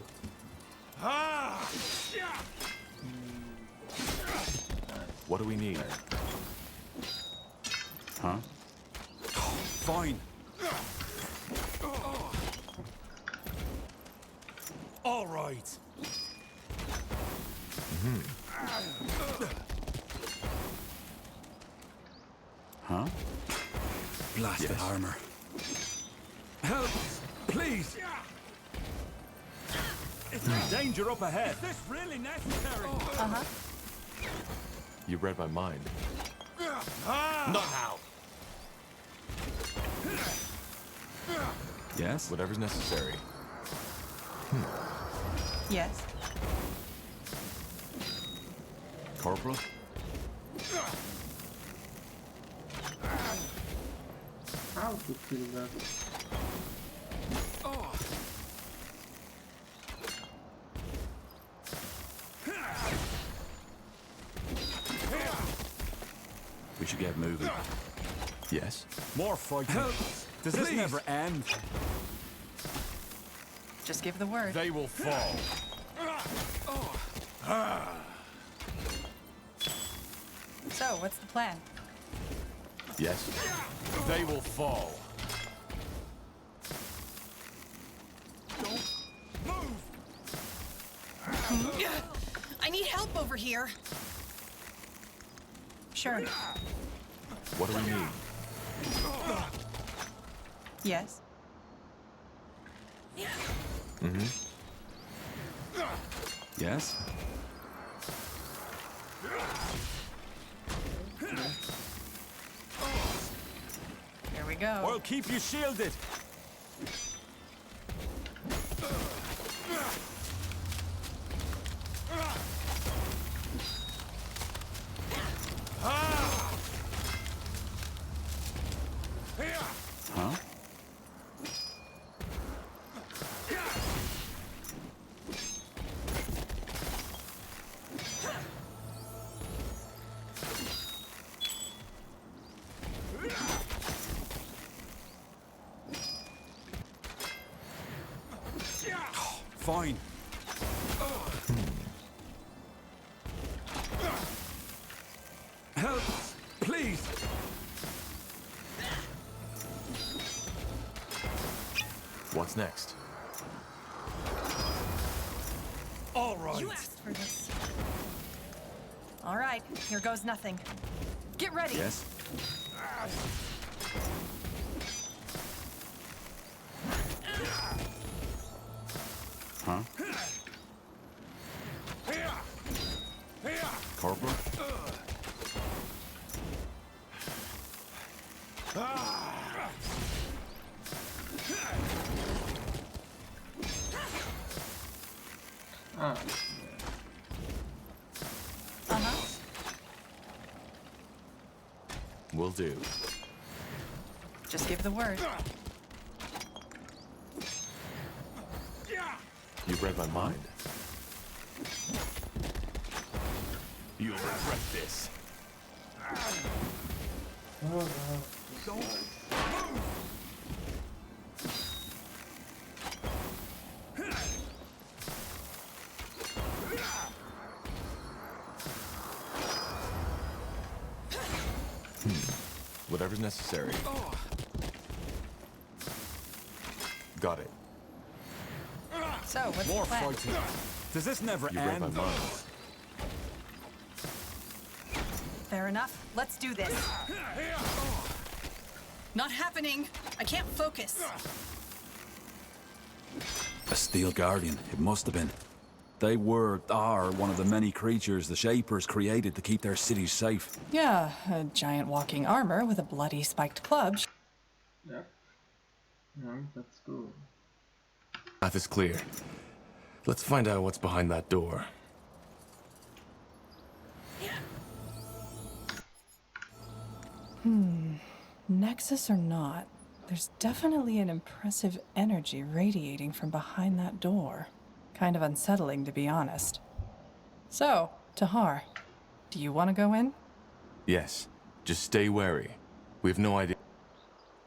What do we need? Huh? Fine. All right. Huh? Blasted Yes. armor. Help! Please! Is there danger up ahead? Is this really necessary? Uh-huh. You read my mind. Not now. Yes? Whatever's necessary. Yes. Corporal? How to kill that? We should get moving. Yes. More fighting. Help! Does this Please. never end? Just give the word. They will fall. So, what's the plan? Yes. They will fall. I need help over here. Sure. What do we need? Yes. Yes? Here we go. I'll keep you shielded. fine. Help, please. What's next? All right. You asked for this. All right, here goes nothing. Get ready. Yes. Huh? Corporal? Ah, Will do. Just give the word. You read my mind. You'll regret this. Whatever's necessary. Got it. So, what's More the plan? fighting. Does this never You read my end? mind. Fair enough. Let's do this. Not happening. I can't focus. A steel guardian, it must have been. They are one of the many creatures the Shapers created to keep their cities safe. Yeah, a giant walking armor with a bloody spiked club. yep. No, that's cool. Path is clear. Let's find out what's behind that door. Nexus or not, there's definitely an impressive energy radiating from behind that door. Kind of unsettling, to be honest. So, Tahar, do you want to go in? Yes, just stay wary. We have no idea.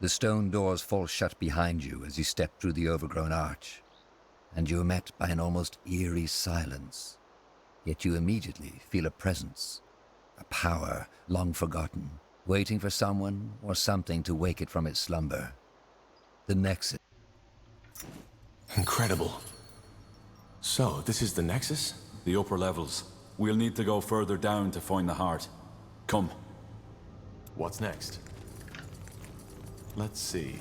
The stone doors fall shut behind you as you step through the overgrown arch, and you are met by an almost eerie silence. Yet you immediately feel a presence, a power long forgotten, waiting for someone or something to wake it from its slumber. The Nexus. Incredible. So, this is the Nexus? The upper levels. We'll need to go further down to find the heart. Come. What's next? Let's see.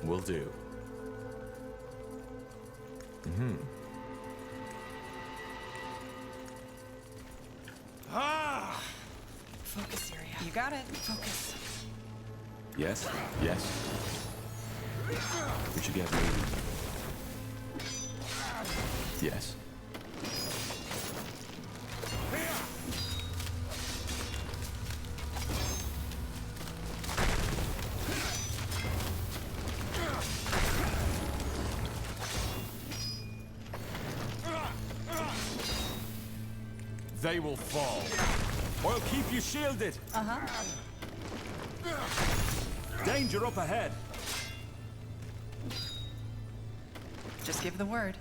Will do. Focus area. You got it. Focus. Yes? Yes. We should get moving. Yes. They will fall. I'll keep you shielded. Danger up ahead. Just give the word.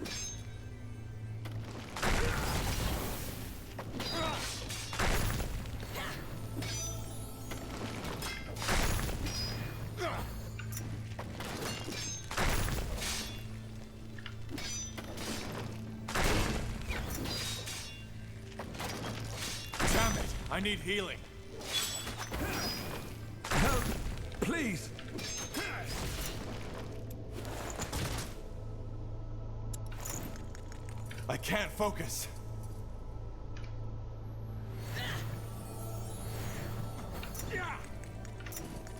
Damn it! I need healing. Help! Please! I can't focus.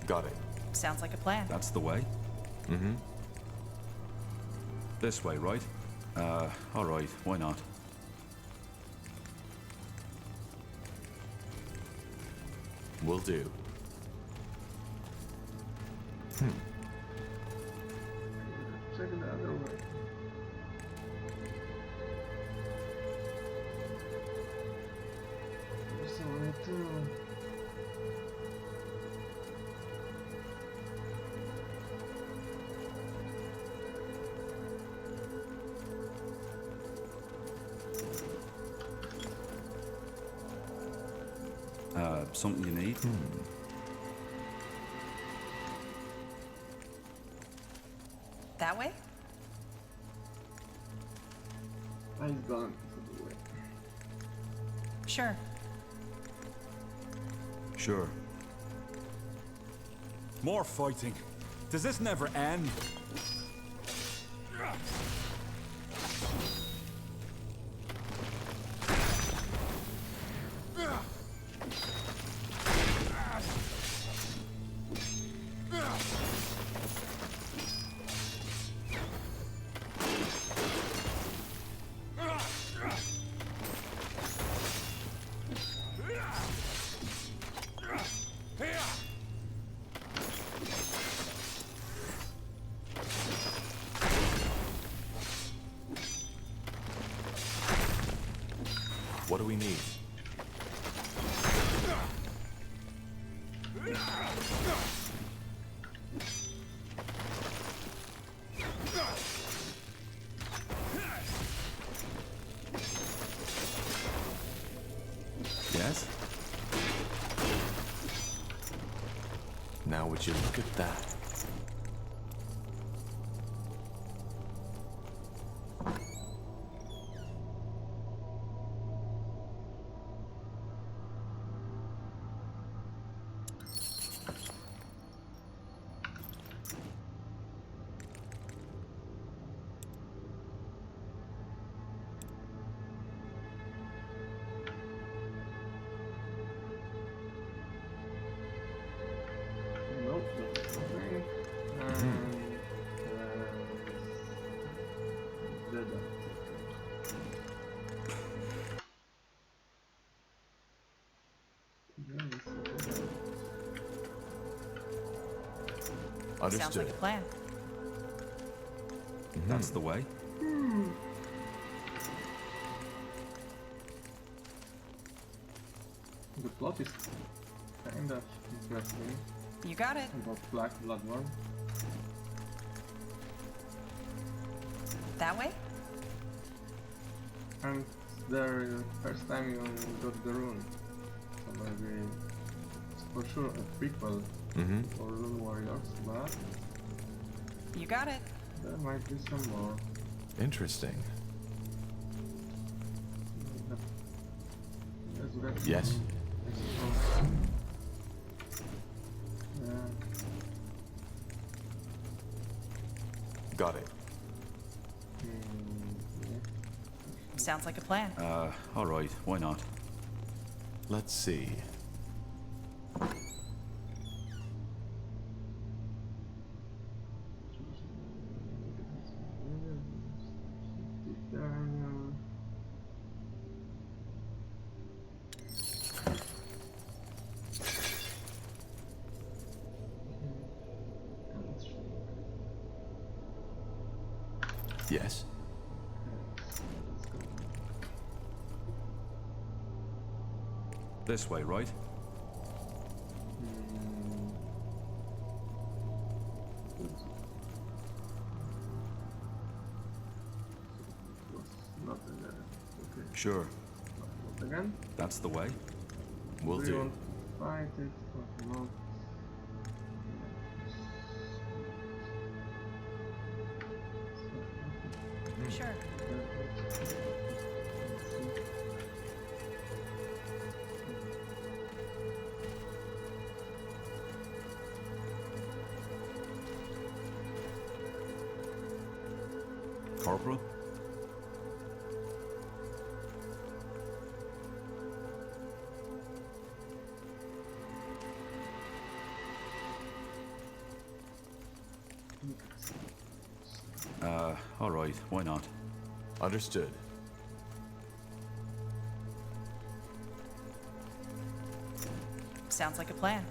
Got it. Sounds like a plan. That's the way? This way, right? Alright, why not? Will do. Check the other way. There's a way too. Something you need? That way? He's gone for the way. Sure. Sure. More fighting. Does this never end? What do we need? Yes? Now would you look at that? Nope, that's okay. Sounds Understood. like a plan. That's the way. The plot is kind of interesting You got it. about Black Bloodworm. That way? And the first time you got the rune. So maybe it's for sure a prequel for Rune Warriors, but You got it. there might be some more. Interesting. Resurrection. Yes? I suppose. Yeah. Got it. Sounds like a plan. Alright, why not? Let's see. Yes? This way, right? Not again. Okay. Sure. Not again. That's the way. Will Do you do. want to fight it or not? Sure. Corporal? Alright, why not? Understood. Sounds like a plan.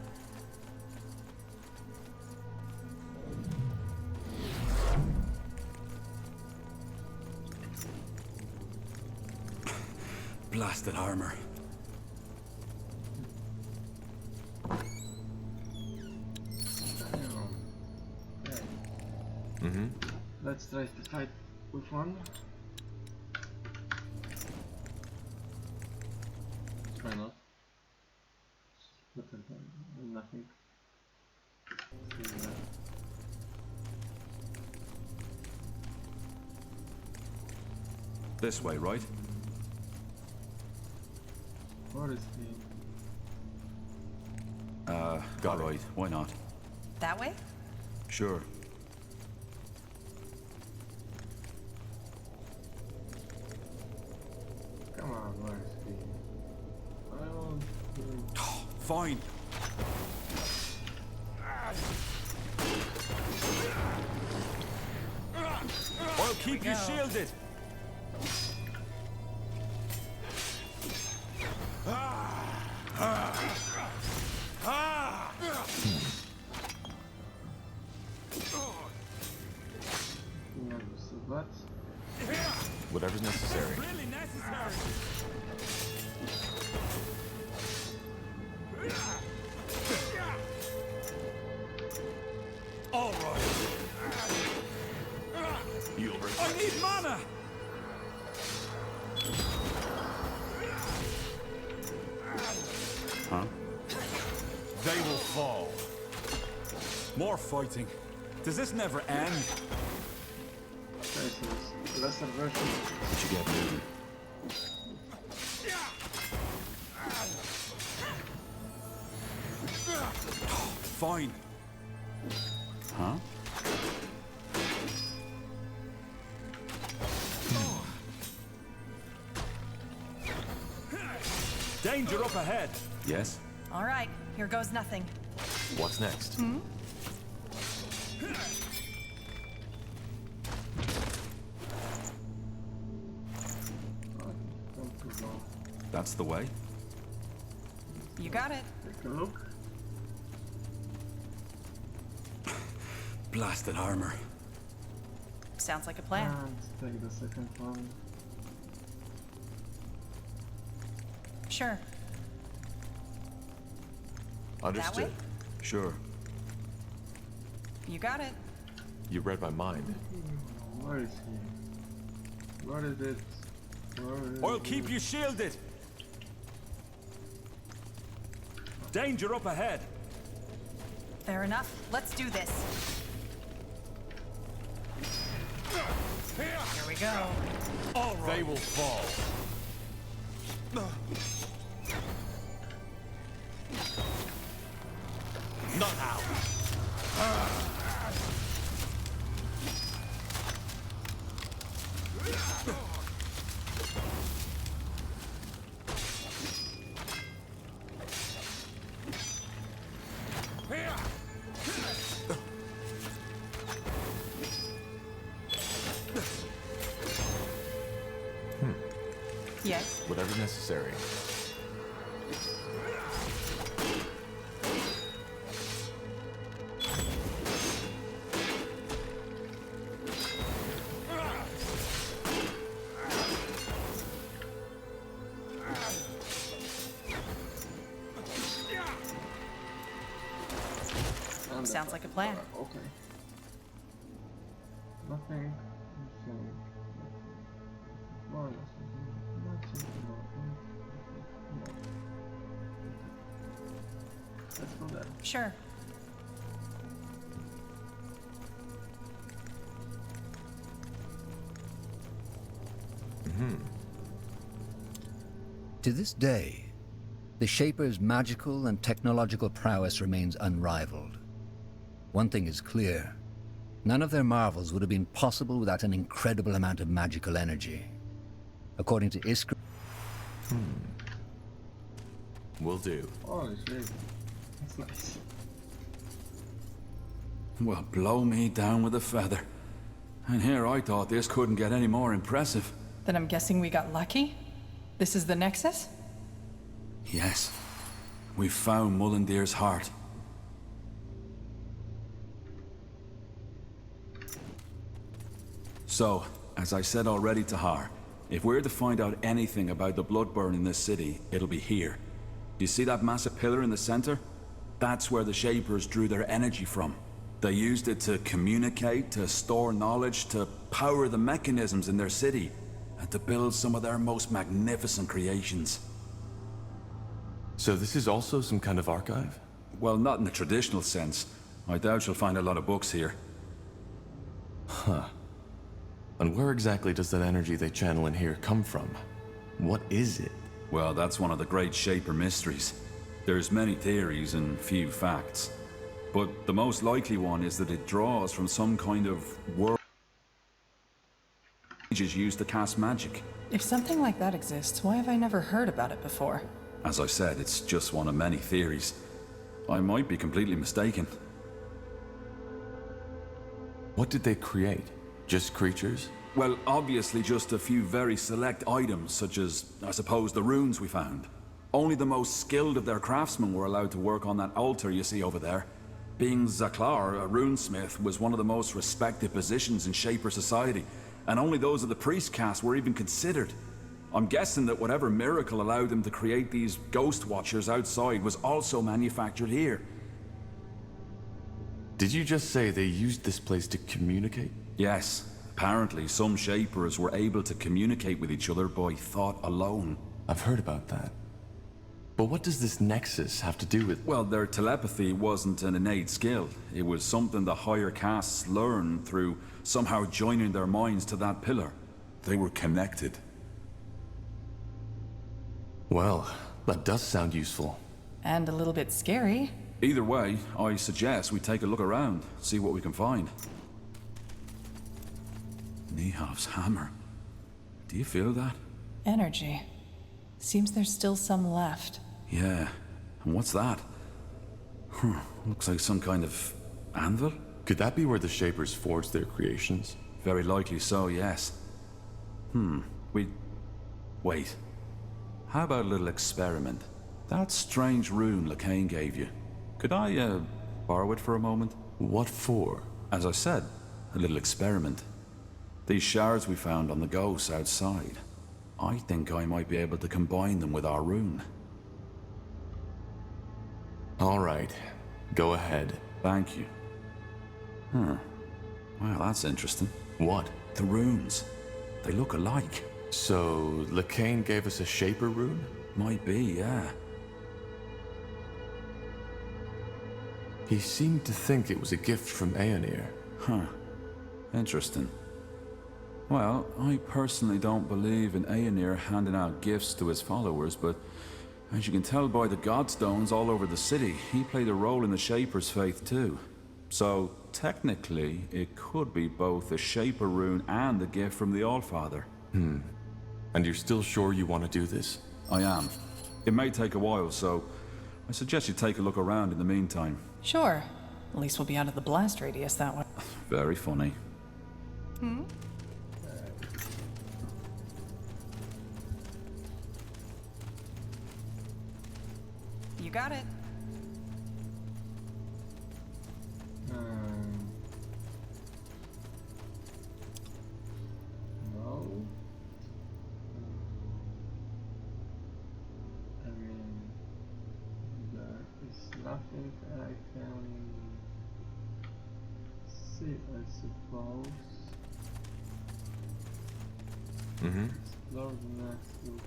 Blasted armor. Let's try to fight with one. Why not? Better than nothing. This way, right? Where is he? Got right. Why not? That way? Sure. Come on, where is he? I want to... Fine. I'll keep you shielded. Whatever's necessary. Really necessary. All right. I need mana. Huh? They will fall. More fighting. Does this never end? This is lesser version. We should get moving. Fine. Huh? Danger up ahead. Yes? All right, here goes nothing. What's next? That's the way. You got it. Take a look. Blasted armor. Sounds like a plan. And take the second one. Sure. Understood. way? Sure. You got it. You read my mind. Where is he? Where is it? Where is I'll keep you shielded. Danger up ahead. Fair enough. Let's do this. Here we go. All right. They will fall. Not now. Yes. Whatever's necessary. Sounds like a plan. Okay. Nothing. Nothing. More or less. Nothing. Let's go there. Sure. To this day, the Shaper's magical and technological prowess remains unrivaled. One thing is clear. None of their marvels would have been possible without an incredible amount of magical energy. According to Iskra... Will do. Holy shit. That's nice. Well, blow me down with a feather. And here I thought this couldn't get any more impressive. Then I'm guessing we got lucky? This is the Nexus? Yes. We've found Mullendeer's heart. So, as I said already to Har, if we're to find out anything about the Bloodburn in this city, it'll be here. Do you see that massive pillar in the center? That's where the Shapers drew their energy from. They used it to communicate, to store knowledge, to power the mechanisms in their city, and to build some of their most magnificent creations. So this is also some kind of archive? Well, not in the traditional sense. I doubt you'll find a lot of books here. Huh. And where exactly does that energy they channel in here come from? What is it? Well, that's one of the great Shaper mysteries. There's many theories and few facts. But the most likely one is that it draws from some kind of world mages used to cast magic. If something like that exists, why have I never heard about it before? As I said, it's just one of many theories. I might be completely mistaken. What did they create? Just creatures? Well, obviously just a few very select items, such as, I suppose, the runes we found. Only the most skilled of their craftsmen were allowed to work on that altar you see over there. Being Zaklar, a runesmith, was one of the most respected positions in Shaper society, and only those of the priest caste were even considered. I'm guessing that whatever miracle allowed them to create these ghost watchers outside was also manufactured here. Did you just say they used this place to communicate? Yes. Apparently, some Shapers were able to communicate with each other by thought alone. I've heard about that. But what does this nexus have to do with... Well, their telepathy wasn't an innate skill. It was something the higher castes learned through somehow joining their minds to that pillar. They were connected. Well, that does sound useful. And a little bit scary. Either way, I suggest we take a look around, see what we can find. Nihav's hammer. Do you feel that? Energy. Seems there's still some left. Yeah. And what's that? Looks like some kind of anvil? Could that be where the Shapers forged their creations? Very likely so, yes. Wait. How about a little experiment? That strange rune Lacane gave you. Could I, borrow it for a moment? What for? As I said, a little experiment. These shards we found on the ghosts outside. I think I might be able to combine them with our rune. All right. Go ahead. Thank you. Well, that's interesting. What? The runes. They look alike. So, Lacane gave us a Shaper rune? Might be, yeah. He seemed to think it was a gift from Aeonir. Huh. Interesting. Well, I personally don't believe in Aeonir handing out gifts to his followers, but as you can tell by the godstones all over the city, he played a role in the Shaper's faith too. So, technically, it could be both a Shaper rune and a gift from the Allfather. And you're still sure you want to do this? I am. It may take a while, so I suggest you take a look around in the meantime. Sure. At least we'll be out of the blast radius that way. Very funny. You got it. No. I mean, there is nothing I can see, I suppose. Explore the next loop.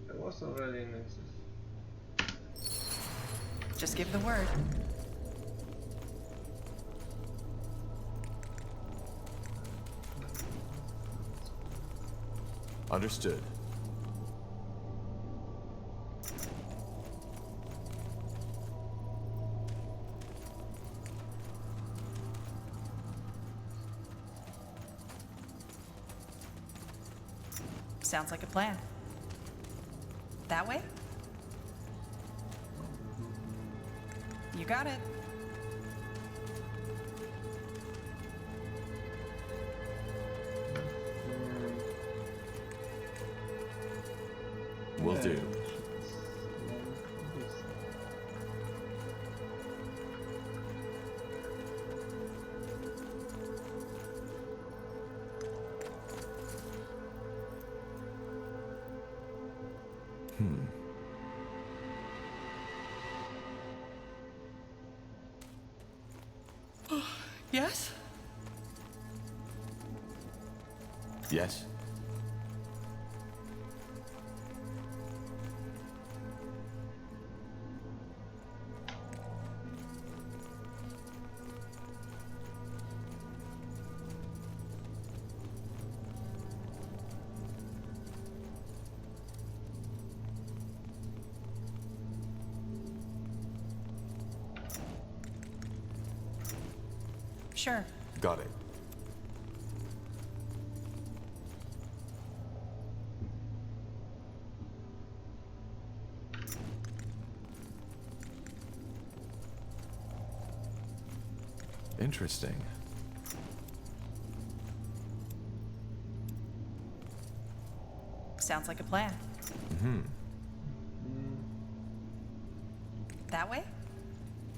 There was already a nexus. Just give the word. Understood. Sounds like a plan. That way? You got it. Yes? Yes? Sure. Got it. Interesting. Sounds like a plan. That way?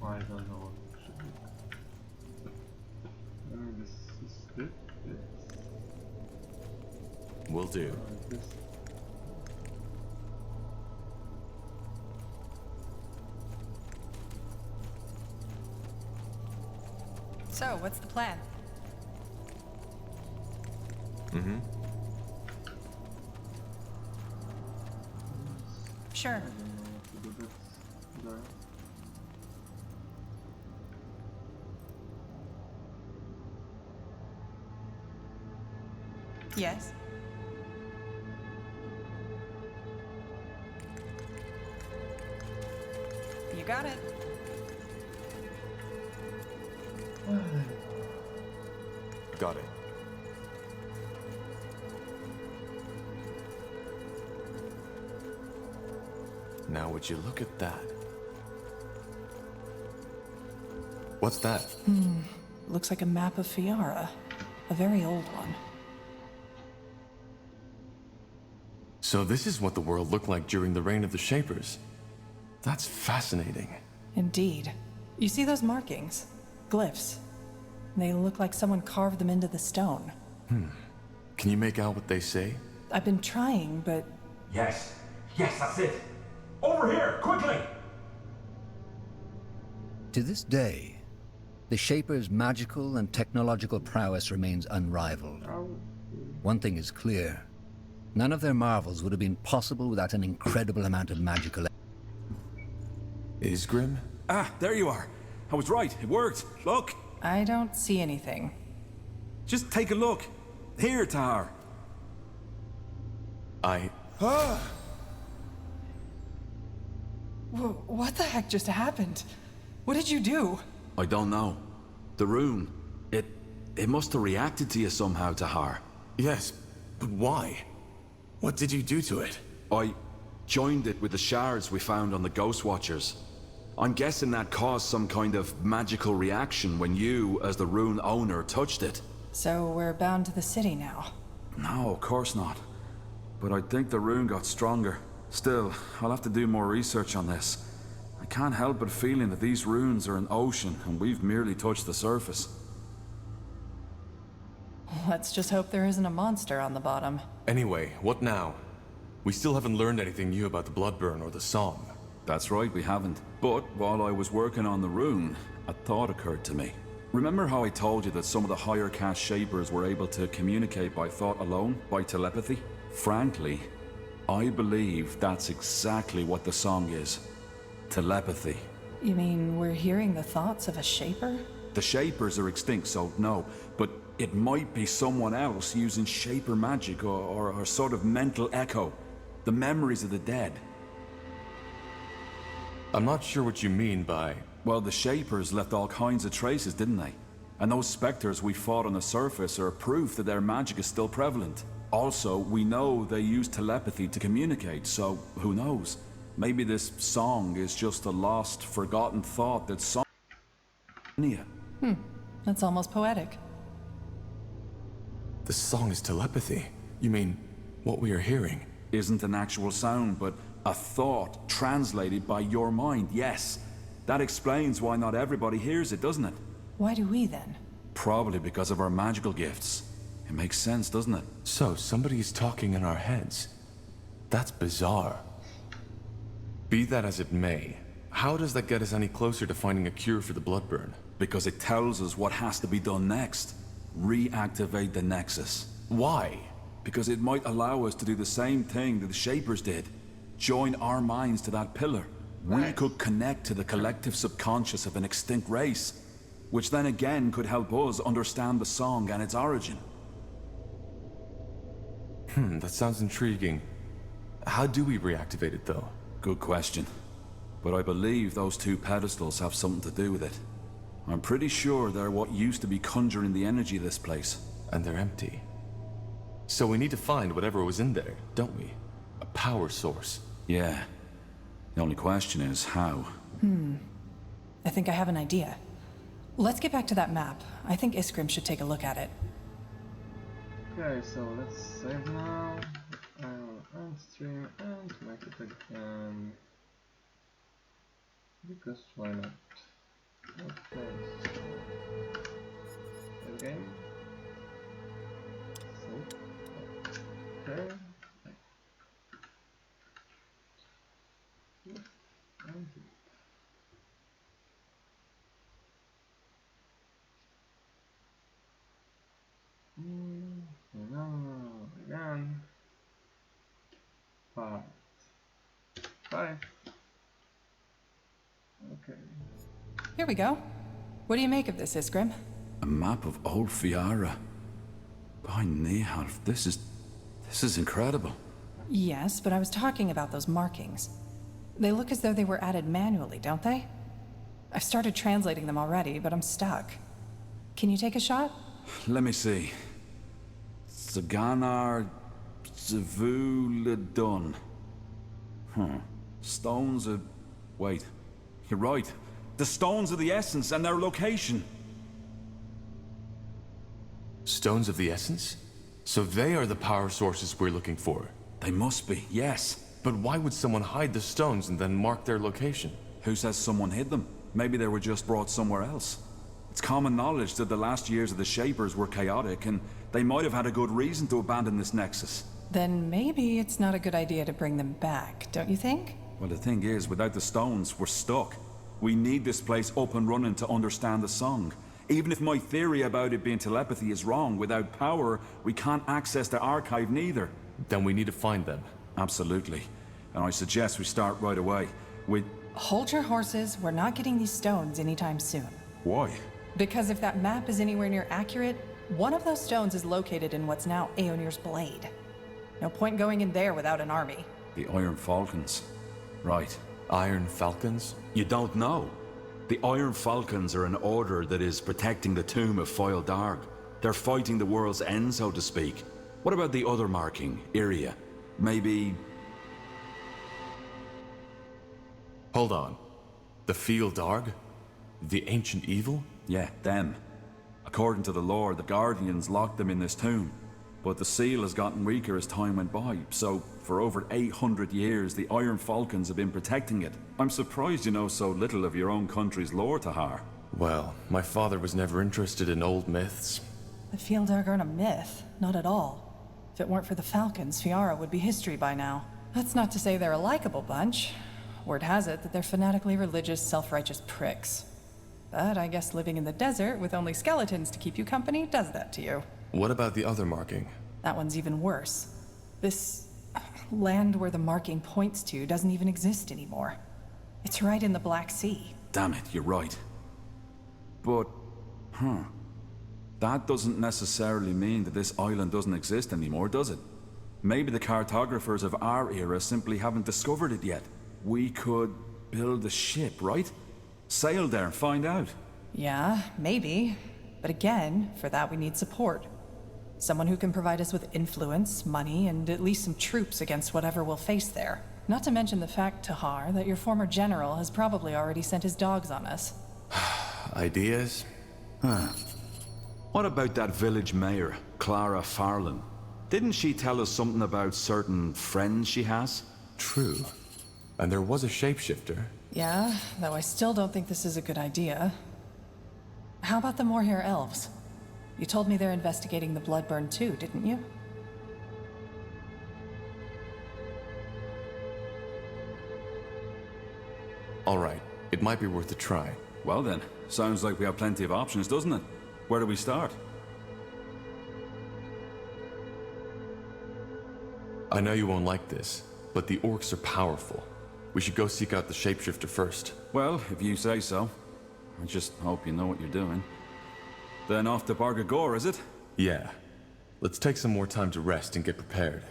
I don't know what it should be. This is it. Will do. This. So, what's the plan? Sure. To do this there. Yes. You got it. Got it. Now would you look at that? What's that? Looks like a map of Fiara. A very old one. So this is what the world looked like during the reign of the Shapers. That's fascinating. Indeed. You see those markings? Glyphs. They look like someone carved them into the stone. Can you make out what they say? I've been trying, but Yes. Yes, that's it. Over here, quickly! To this day, the Shaper's magical and technological prowess remains unrivaled. One thing is clear. None of their marvels would have been possible without an incredible amount of magical... Isgrim? Ah, there you are. I was right. It worked. Look. I don't see anything. Just take a look. Here, Tahar. What the heck just happened? What did you do? I don't know. The rune, it must have reacted to you somehow, Tahar. Yes, but why? What did you do to it? I joined it with the shards we found on the Ghost Watchers. I'm guessing that caused some kind of magical reaction when you, as the rune owner, touched it. So we're bound to the city now. No, of course not. But I think the rune got stronger. Still, I'll have to do more research on this. I can't help but feeling that these runes are an ocean and we've merely touched the surface. Let's just hope there isn't a monster on the bottom. Anyway, what now? We still haven't learned anything new about the Bloodburn or the song. That's right, we haven't. But while I was working on the rune, a thought occurred to me. Remember how I told you that some of the higher caste Shapers were able to communicate by thought alone, by telepathy? Frankly, I believe that's exactly what the song is. Telepathy. You mean we're hearing the thoughts of a Shaper? The Shapers are extinct, so no. But it might be someone else using Shaper magic or sort of mental echo. The memories of the dead. I'm not sure what you mean by... Well, the Shapers left all kinds of traces, didn't they? And those specters we fought on the surface are proof that their magic is still prevalent. Also, we know they use telepathy to communicate, so who knows? Maybe this song is just a lost, forgotten thought that some... That's almost poetic. The song is telepathy. You mean, what we are hearing? Isn't an actual sound, but a thought translated by your mind, yes. That explains why not everybody hears it, doesn't it? Why do we then? Probably because of our magical gifts. It makes sense, doesn't it? So, somebody is talking in our heads. That's bizarre. Be that as it may, how does that get us any closer to finding a cure for the Bloodburn? Because it tells us what has to be done next. Reactivate the Nexus. Why? Because it might allow us to do the same thing that the Shapers did. Join our minds to that pillar. We could connect to the collective subconscious of an extinct race, which then again could help us understand the song and its origin. That sounds intriguing. How do we reactivate it, though? Good question. But I believe those two pedestals have something to do with it. I'm pretty sure they're what used to be conjuring the energy of this place. And they're empty. So we need to find whatever was in there, don't we? A power source. Yeah. The only question is how. I think I have an idea. Let's get back to that map. I think Iskrim should take a look at it. Okay, so let's save now. I will end stream and make it again. Because why not? Okay. Again. Save. Okay. And again. Part 5. Okay. Here we go. What do you make of this, Iskrim? A map of old Fiara. By Nihar, this is incredible. Yes, but I was talking about those markings. They look as though they were added manually, don't they? I've started translating them already, but I'm stuck. Can you take a shot? Let me see. Zaganar Zavuladun. Stones of... Wait. You're right. The stones of the essence and their location. Stones of the essence? So they are the power sources we're looking for. They must be, yes. But why would someone hide the stones and then mark their location? Who says someone hid them? Maybe they were just brought somewhere else. It's common knowledge that the last years of the Shapers were chaotic, and they might have had a good reason to abandon this nexus. Then maybe it's not a good idea to bring them back, don't you think? Well, the thing is, without the stones, we're stuck. We need this place up and running to understand the song. Even if my theory about it being telepathy is wrong, without power, we can't access the archive neither. Then we need to find them. Absolutely. And I suggest we start right away with... Hold your horses. We're not getting these stones anytime soon. Why? Because if that map is anywhere near accurate, one of those stones is located in what's now Aeonir's blade. No point going in there without an army. The Iron Falcons. Right. Iron Falcons? You don't know. The Iron Falcons are an order that is protecting the tomb of Foil Darg. They're fighting the world's end, so to speak. What about the other marking, Iria? Maybe... Hold on. The Field Darg? The ancient evil? Yeah, them. According to the lore, the Guardians locked them in this tomb. But the seal has gotten weaker as time went by, so for over 800 years, the Iron Falcons have been protecting it. I'm surprised you know so little of your own country's lore, Tahar. Well, my father was never interested in old myths. The Fieldar aren't a myth, not at all. If it weren't for the Falcons, Fiara would be history by now. That's not to say they're a likable bunch. Word has it that they're fanatically religious, self-righteous pricks. But I guess living in the desert with only skeletons to keep you company does that to you. What about the other marking? That one's even worse. This land where the marking points to doesn't even exist anymore. It's right in the Black Sea. Damn it, you're right. But, that doesn't necessarily mean that this island doesn't exist anymore, does it? Maybe the cartographers of our era simply haven't discovered it yet. We could build a ship, right? Sail there and find out. Yeah, maybe. But again, for that we need support. Someone who can provide us with influence, money, and at least some troops against whatever we'll face there. Not to mention the fact, Tahar, that your former general has probably already sent his dogs on us. Ideas? What about that village mayor, Clara Farland? Didn't she tell us something about certain friends she has? True. And there was a shapeshifter. Yeah, though I still don't think this is a good idea. How about the Moorhair elves? You told me they're investigating the Bloodburn too, didn't you? All right. It might be worth a try. Well then, Sounds like we have plenty of options, doesn't it? Where do we start? I know you won't like this, but the orcs are powerful. We should go seek out the shapeshifter first. Well, if you say so. I just hope you know what you're doing. Then off to Bargagor, is it? Yeah. Let's take some more time to rest and get prepared.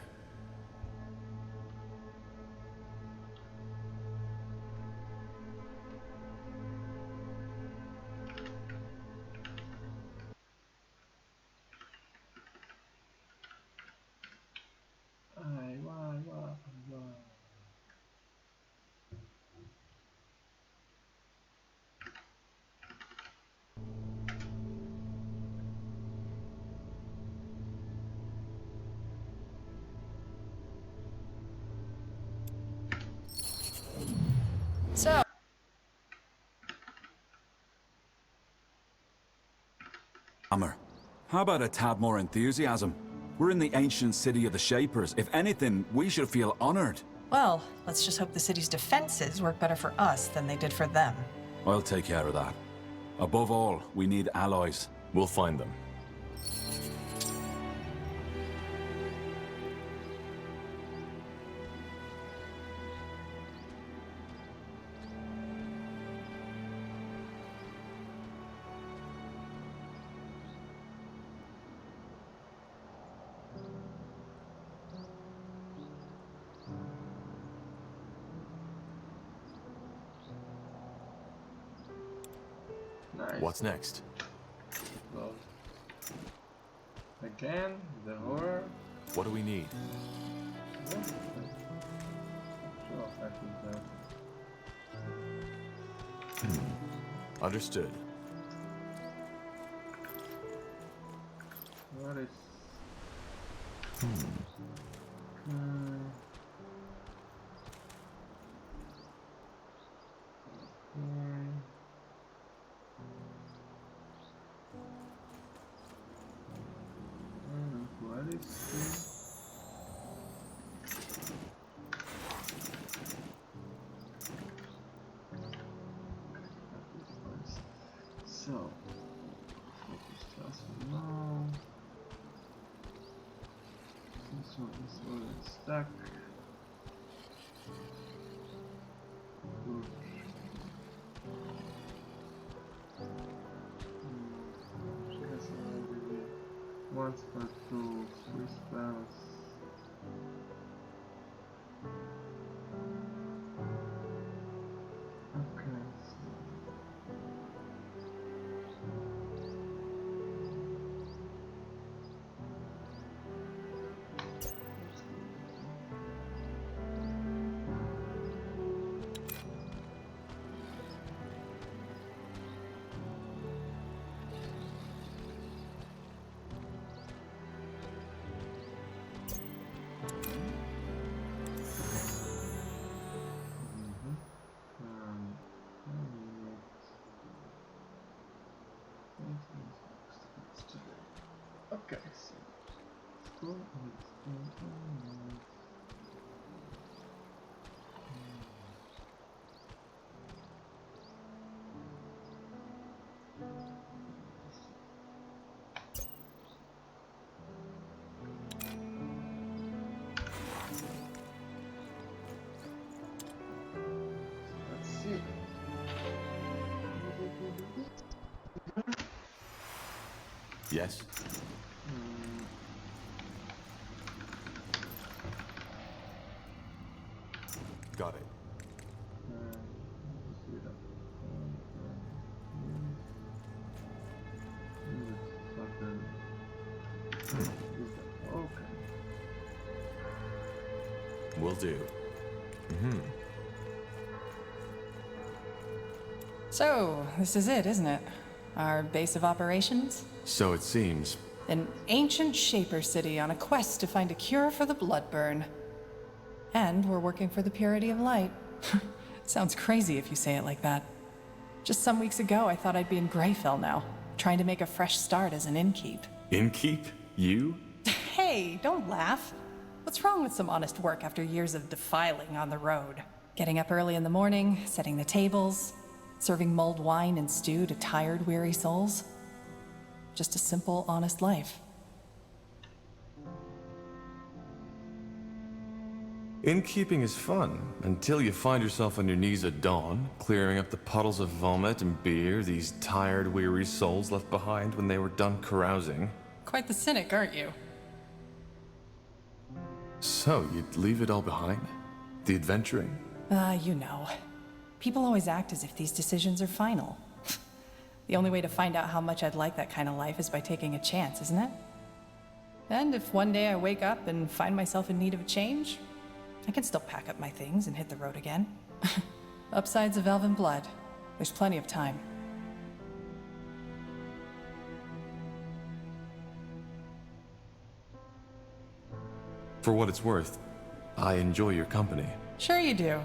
So, Hammer, how about a tad more enthusiasm? We're in the ancient city of the Shapers. If anything, we should feel honored. well, let's just hope the city's defenses work better for us than they did for them. I'll take care of that. Above all, we need allies. We'll find them. Nice. What's next? Well, again, the horror. What do we need? Yeah, sure, I think that. Understood. What is? What is this? So, focus just for now. This one is already stuck. Good. She has already once per 2 3 spells. Okay. Okay, so school let's see. Yes? Got it. Okay. Will do. So, this is it, isn't it? Our base of operations? So it seems. An ancient shaper city on a quest to find a cure for the blood burn. And we're working for the purity of light. Sounds crazy if you say it like that. Just some weeks ago, I thought I'd be in Greyfell now, trying to make a fresh start as an innkeep. Innkeep? You? Hey, don't laugh. What's wrong with some honest work after years of defiling on the road? Getting up early in the morning, setting the tables. serving mulled wine and stew to tired, weary souls. Just a simple, honest life. Innkeeping is fun, until you find yourself on your knees at dawn, clearing up the puddles of vomit and beer these tired, weary souls left behind when they were done carousing. Quite the cynic, aren't you? So, you'd leave it all behind? The adventuring? You know. People always act as if these decisions are final. The only way to find out how much I'd like that kind of life is by taking a chance, isn't it? And if one day I wake up and find myself in need of a change, I can still pack up my things and hit the road again. Upsides of Elven blood. There's plenty of time. For what it's worth, I enjoy your company. Sure you do.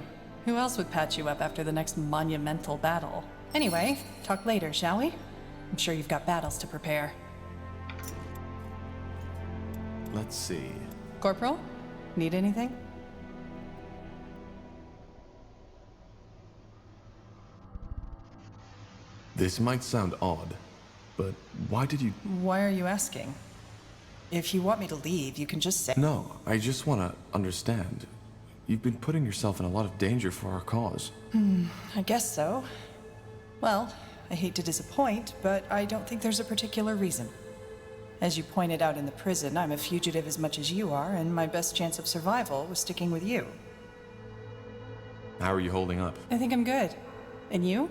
Who else would patch you up after the next monumental battle? Anyway, talk later, shall we? I'm sure you've got battles to prepare. Let's see. Corporal? Need anything? This might sound odd, but why did you... Why are you asking? If you want me to leave, you can just say... No, I just want to understand. You've been putting yourself in a lot of danger for our cause. I guess so. Well, I hate to disappoint, but I don't think there's a particular reason. As you pointed out in the prison, I'm a fugitive as much as you are, and my best chance of survival was sticking with you. How are you holding up? I think I'm good. And you?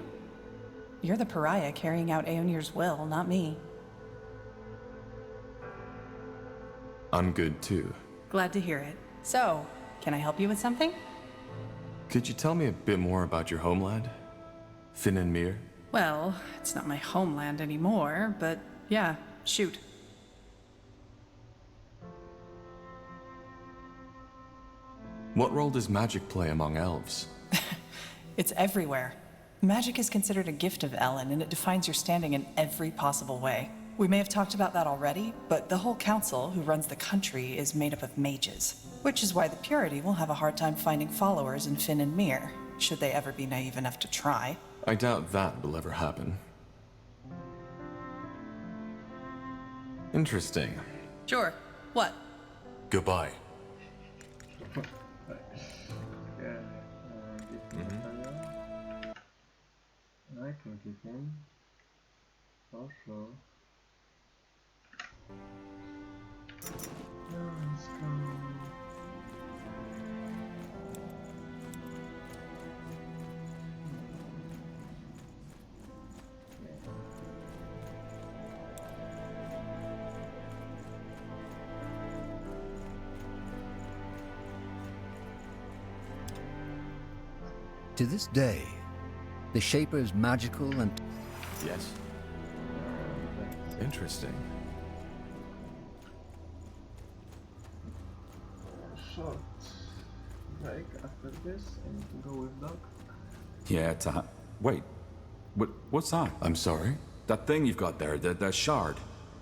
You're the pariah carrying out Aeonir's will, not me. I'm good too. Glad to hear it. So, can I help you with something? Could you tell me a bit more about your homeland? Finn and Mir? Well, it's not my homeland anymore, but yeah, shoot. What role does magic play among elves? It's everywhere. Magic is considered a gift of Ellen, and it defines your standing in every possible way. We may have talked about that already, but the whole council who runs the country is made up of mages, which is why the Purity will have a hard time finding followers in Finn and Mir, should they ever be naive enough to try. I doubt that will ever happen. Interesting. Sure. What? Goodbye. I can keep him. For sure. Let's go. To this day, the Shaper's magical and... Yes. Interesting. Short break after this and go with dog. Yeah, wait. What's that? I'm sorry? That thing you've got there, that shard.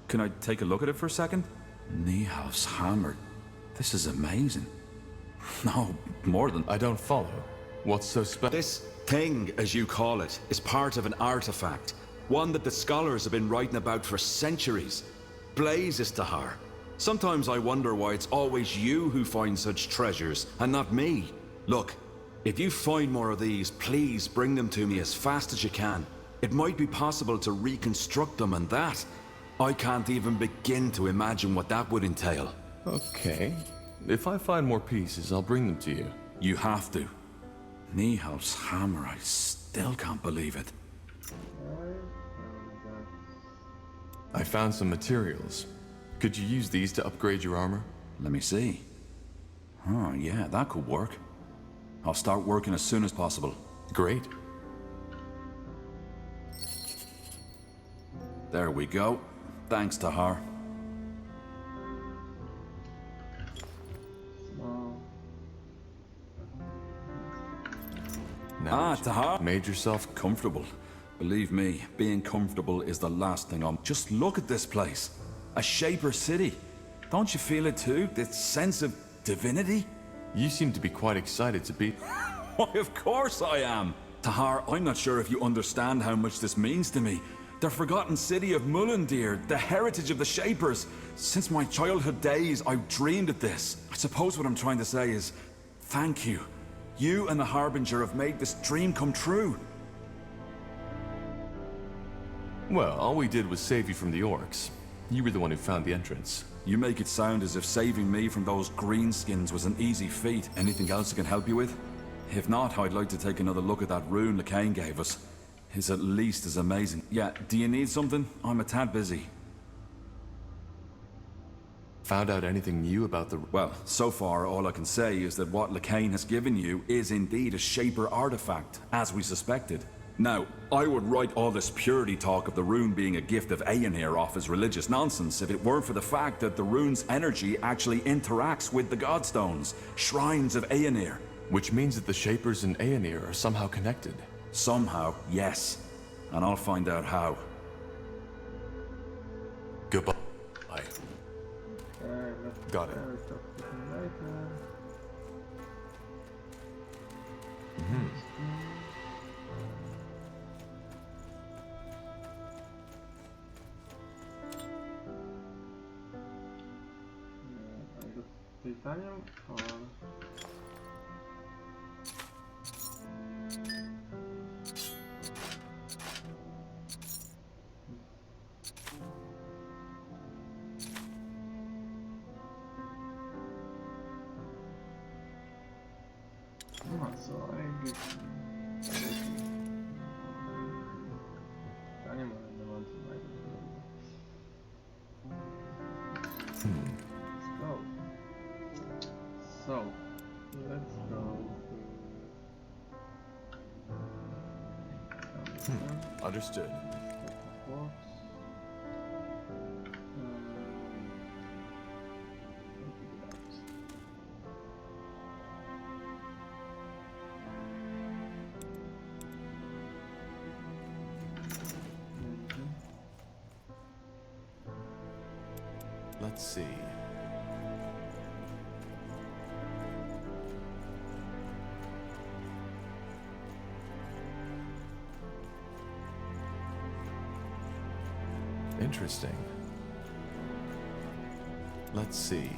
Can I take a look at it for a second? Niehaus hammer. This is amazing. No, more than... I don't follow. What's so special? This thing, as you call it, is part of an artifact. One that the scholars have been writing about for centuries. Blazes to her. Sometimes I wonder why it's always you who find such treasures, and not me. Look, if you find more of these, please bring them to me as fast as you can. It might be possible to reconstruct them, and that... I can't even begin to imagine what that would entail. Okay. If I find more pieces, I'll bring them to you. You have to. Niehaus hammer, I still can't believe it. I found some materials. Could you use these to upgrade your armor? Let me see. Oh, yeah, that could work. I'll start working as soon as possible. Great. There we go. Thanks to her. Now Tahar. Made yourself Comfortable. Believe me, being comfortable is the last thing I'm... Just look at this place. A Shaper city. Don't you feel it too? This sense of divinity? You seem to be quite excited to be... Why, of course I am. Tahar, I'm not sure if you understand how much this means to me. The forgotten city of Mullendir, the heritage of the Shapers. Since my childhood days, I've dreamed of this. I suppose what I'm trying to say is, thank you. You and the Harbinger have made this dream come true. Well, all we did was save you from the orcs. You were the one who found the entrance. You make it sound as if saving me from those greenskins was an easy feat. Anything else I can help you with? If not, I'd like to take another look at that rune LeCain gave us. It's at least as amazing. Yeah, do you need something? I'm a tad busy. Found out anything new about the... Well, so far all I can say is that what LeCain has given you is indeed a Shaper artifact, as we suspected. Now, I would write all this purity talk of the rune being a gift of Aenir off as religious nonsense if it weren't for the fact that the rune's energy actually interacts with the Godstones, shrines of Aenir. Which means that the Shapers and Aenir are somehow connected. Somehow, yes. And I'll find out how. Goodbye. Let's Got it. talk to him later. I got titanium or... So I get animal in the mountain right Let's go. So let's go. Understood. Let's see. Interesting. Let's see.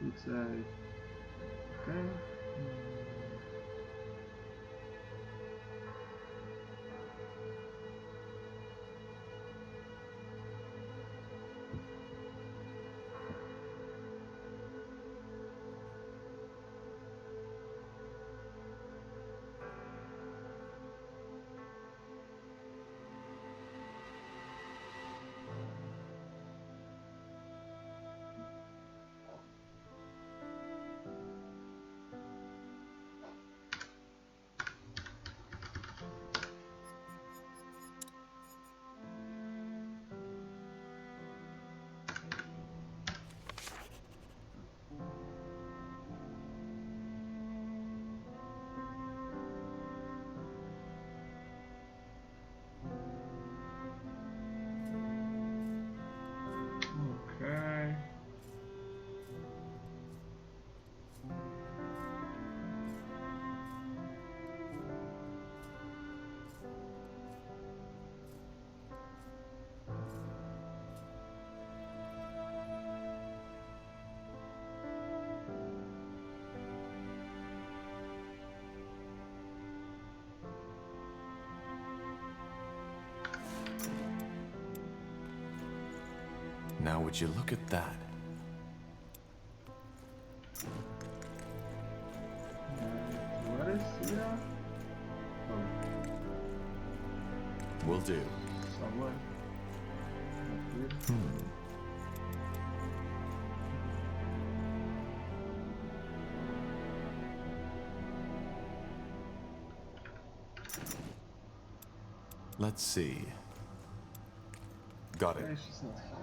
It's a okay. Okay. Now would you look at that? What is here? Oh, Will do. somewhere. Let's see. Got it. Okay, she's not here.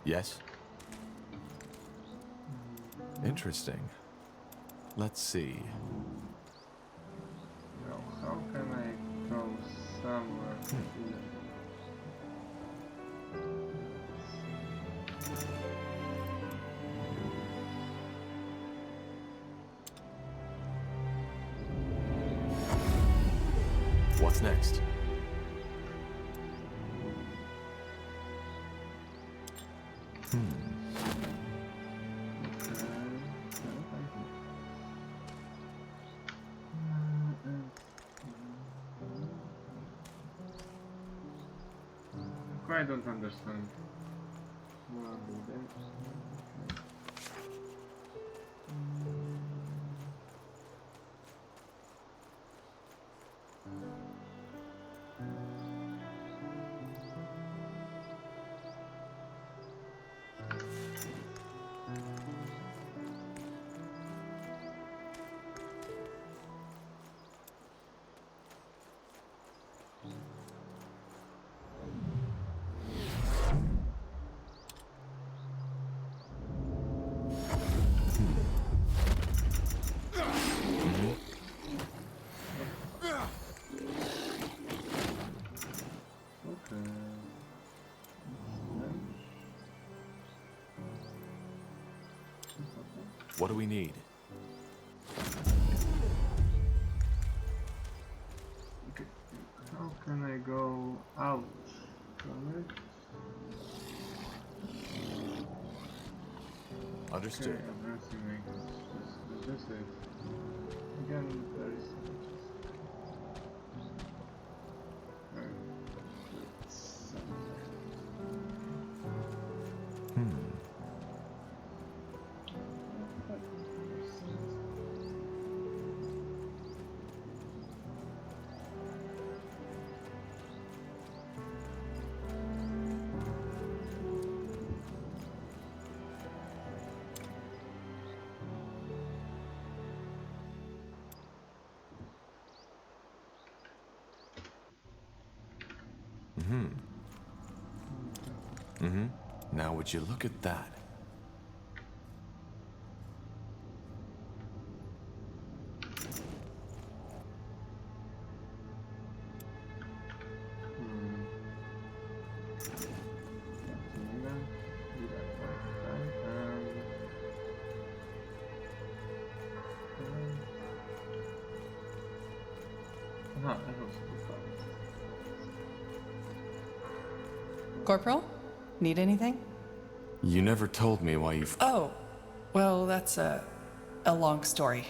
Yes? Interesting. Let's see. Now, how can I go somewhere here? What's next? I don't understand. What do we need? Okay. How can I go out from it? Understood. Okay, I'm assuming this is again very simple. Now would you look at that? Corporal? Need anything? You never told me why you... Oh, well, that's a long story.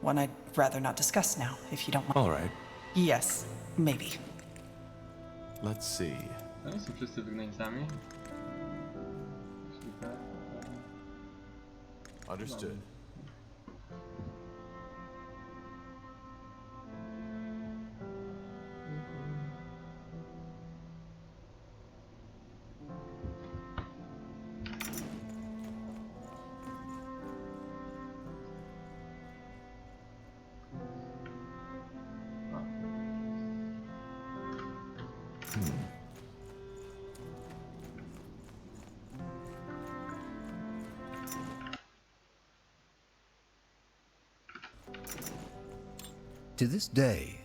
One I'd rather not discuss now, if you don't mind. All right. Yes, maybe. Let's see. Oni są wszyscy wygnańcami. Understood. To this day,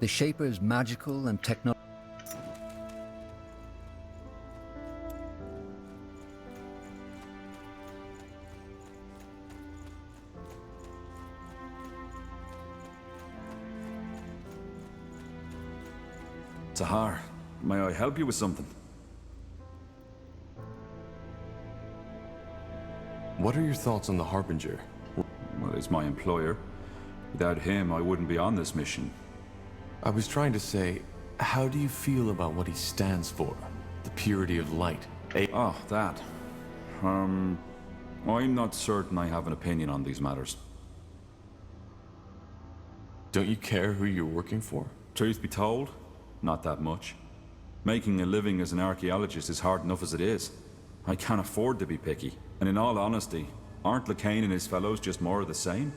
the Shaper's magical and techno... Sahar, may I help you with something? What are your thoughts on the Harbinger? Well, he's my employer. Without him, I wouldn't be on this mission. I was trying to say, how do you feel about what he stands for? The purity of light. Oh, that. I'm not certain I have an opinion on these matters. Don't you care who you're working for? Truth be told, not that much. Making a living as an archaeologist is hard enough as it is. I can't afford to be picky. And in all honesty, aren't Lacane and his fellows just more of the same?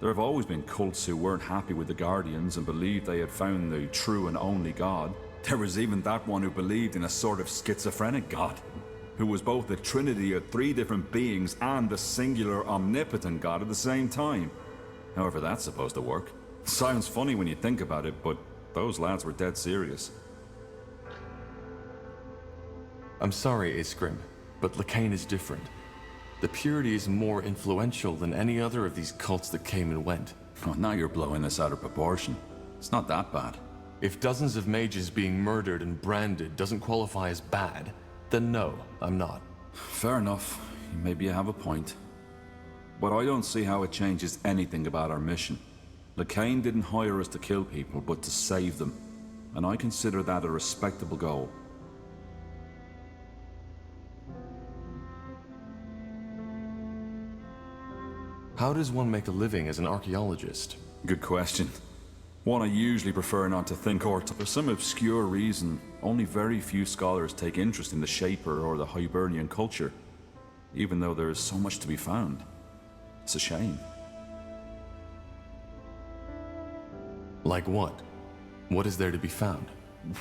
There have always been cults who weren't happy with the Guardians and believed they had found the true and only God. There was even that one who believed in a sort of schizophrenic God. who was both a trinity of 3 different beings and a singular omnipotent god at the same time. However that's supposed to work. Sounds funny when you think about it, but those lads were dead serious. I'm sorry, Iskrim, but Lacane is different. The purity is more influential than any other of these cults that came and went. Oh, now you're blowing this out of proportion. It's not that bad. If dozens of mages being murdered and branded doesn't qualify as bad, then no, I'm not. Fair enough. Maybe you have a point. But I don't see how it changes anything about our mission. Lacane didn't hire us to kill people, but to save them. And I consider that a respectable goal. How does one make a living as an archaeologist? Good question. One I usually prefer not to think or for some obscure reason, only very few scholars take interest in the Shaper or the Hibernian culture, even though there is so much to be found. It's a shame. Like what? What is there to be found?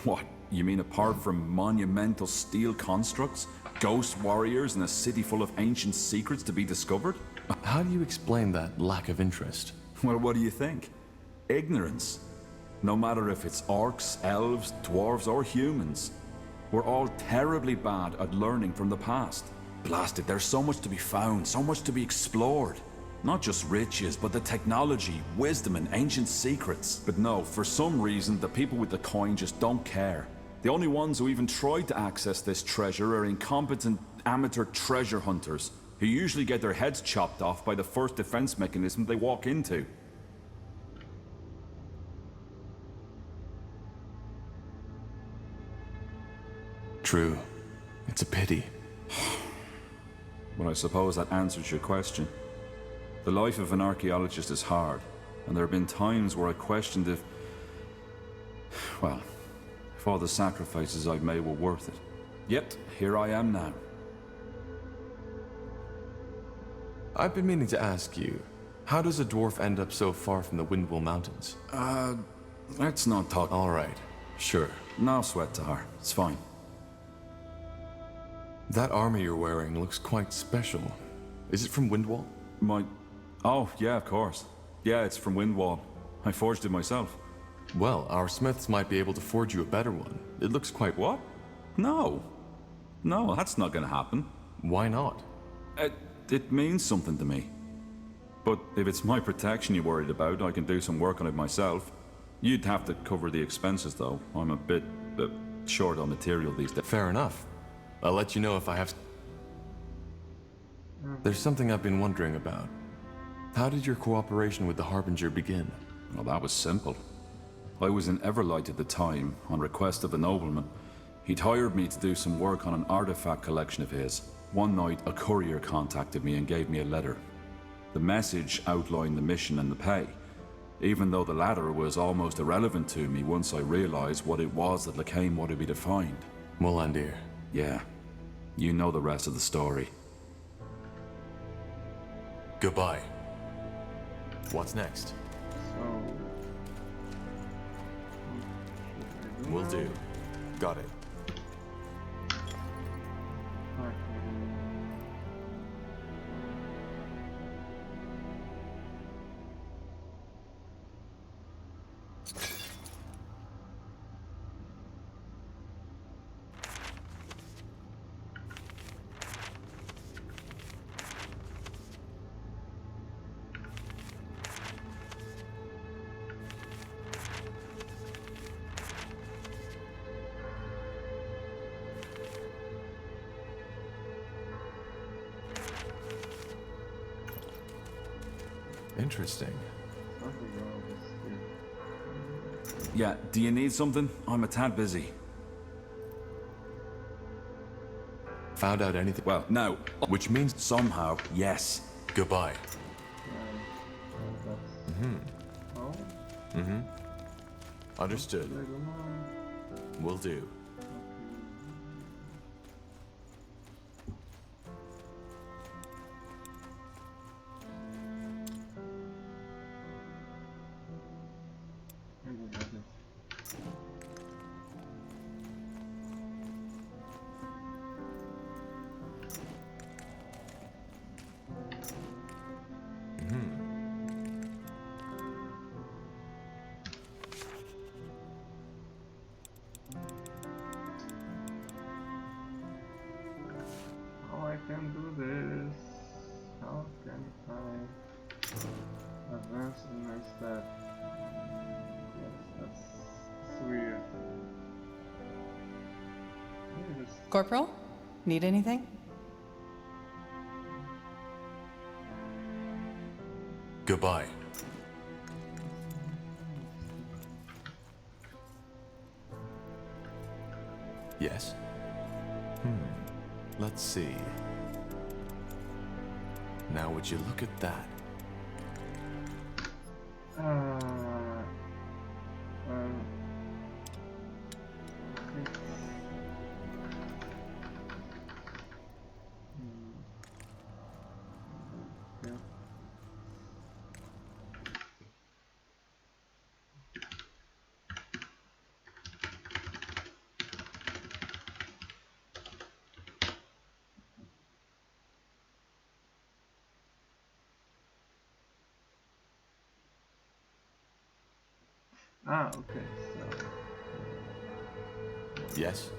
What? You mean apart from monumental steel constructs, ghost warriors, and a city full of ancient secrets to be discovered? How do you explain that lack of interest? Well, what do you think? Ignorance. No matter if it's orcs, elves, dwarves, or humans. We're all terribly bad at learning from the past. Blasted, there's so much to be found, so much to be explored. Not just riches, but the technology, wisdom, and ancient secrets. But no, for some reason, the people with the coin just don't care. The only ones who even try to access this treasure are incompetent amateur treasure hunters, who usually get their heads chopped off by the first defense mechanism they walk into. True. It's a pity. Well, I suppose that answers your question. The life of an archaeologist is hard, and there have been times where I questioned if... well, if all the sacrifices I've made were worth it. Yet, here I am now. I've been meaning to ask you, how does a dwarf end up so far from the Windwall Mountains? Let's not talk... All right, sure. No sweat to her. It's fine. That armor you're wearing looks quite special. Is it from Windwall? Oh, yeah, of course. Yeah, it's from Windwall. I forged it myself. Well, our smiths might be able to forge you a better one. It looks quite... What? No. No, that's not gonna happen. Why not? It means something to me. But if it's my protection you're worried about, I can do some work on it myself. You'd have to cover the expenses, though. I'm a bit short on material these days. Fair enough. I'll let you know if I have... There's something I've been wondering about. How did your cooperation with the Harbinger begin? Well, that was simple. I was in Everlight at the time, on request of a nobleman. He'd hired me to do some work on an artifact collection of his. One night, a courier contacted me and gave me a letter. The message outlined the mission and the pay, even though the latter was almost irrelevant to me once I realized what it was that Lacane wanted me to find. Molandir. Yeah. You know the rest of the story. Goodbye. What's next? So... Will do. Got it. Okay. Interesting. Yeah, do you need something? I'm a tad busy. Found out anything? Well, no. Which means somehow, yes. Goodbye. Oh? Understood. Will do. that? Yes, that's weird. Yeah, just... Corporal? Need anything? Goodbye. Yes? Let's see. Now would you look at that? Ah, okay, so... Yes?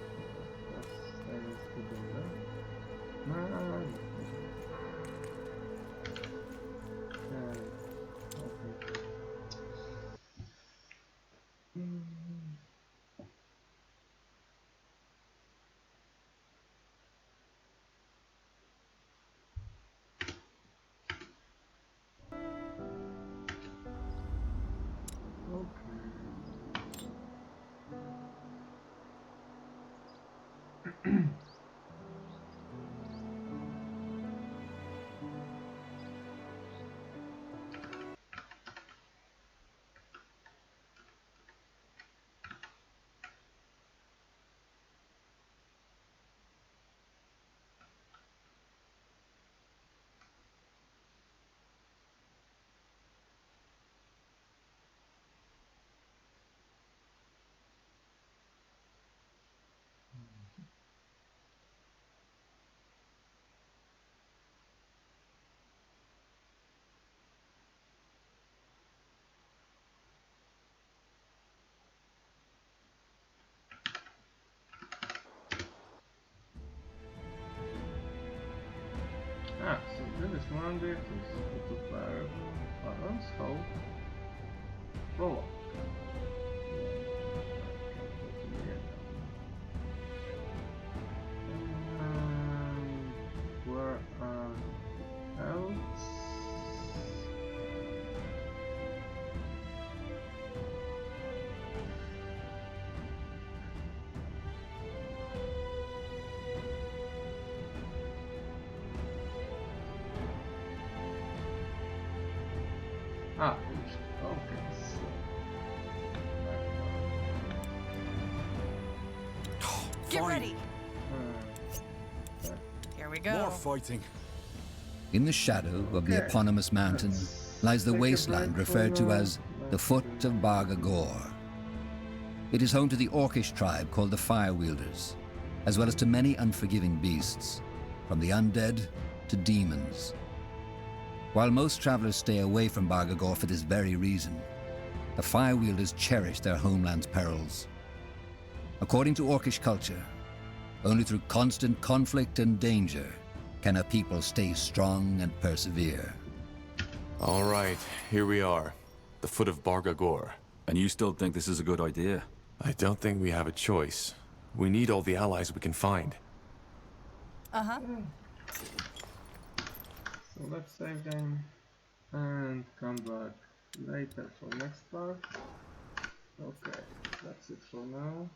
Ah, so this is Monday to balance how follow. Where else? Ah, okay, so... Get ready! Here we go. More fighting. In the shadow of the eponymous mountain lies the wasteland referred to as the Foot of Bargagor. It is home to the Orcish tribe called the Firewielders, as well as to many unforgiving beasts, from the undead to demons. While most travelers stay away from Bargagor for this very reason, the Firewielders cherish their homeland's perils. According to Orcish culture, only through constant conflict and danger can a people stay strong and persevere. All right, here we are. The Foot of Bargagor. And you still think this is a good idea? I don't think we have a choice. We need all the allies we can find. Uh-huh. So let's save them and come back later for next part. Okay, that's it for now.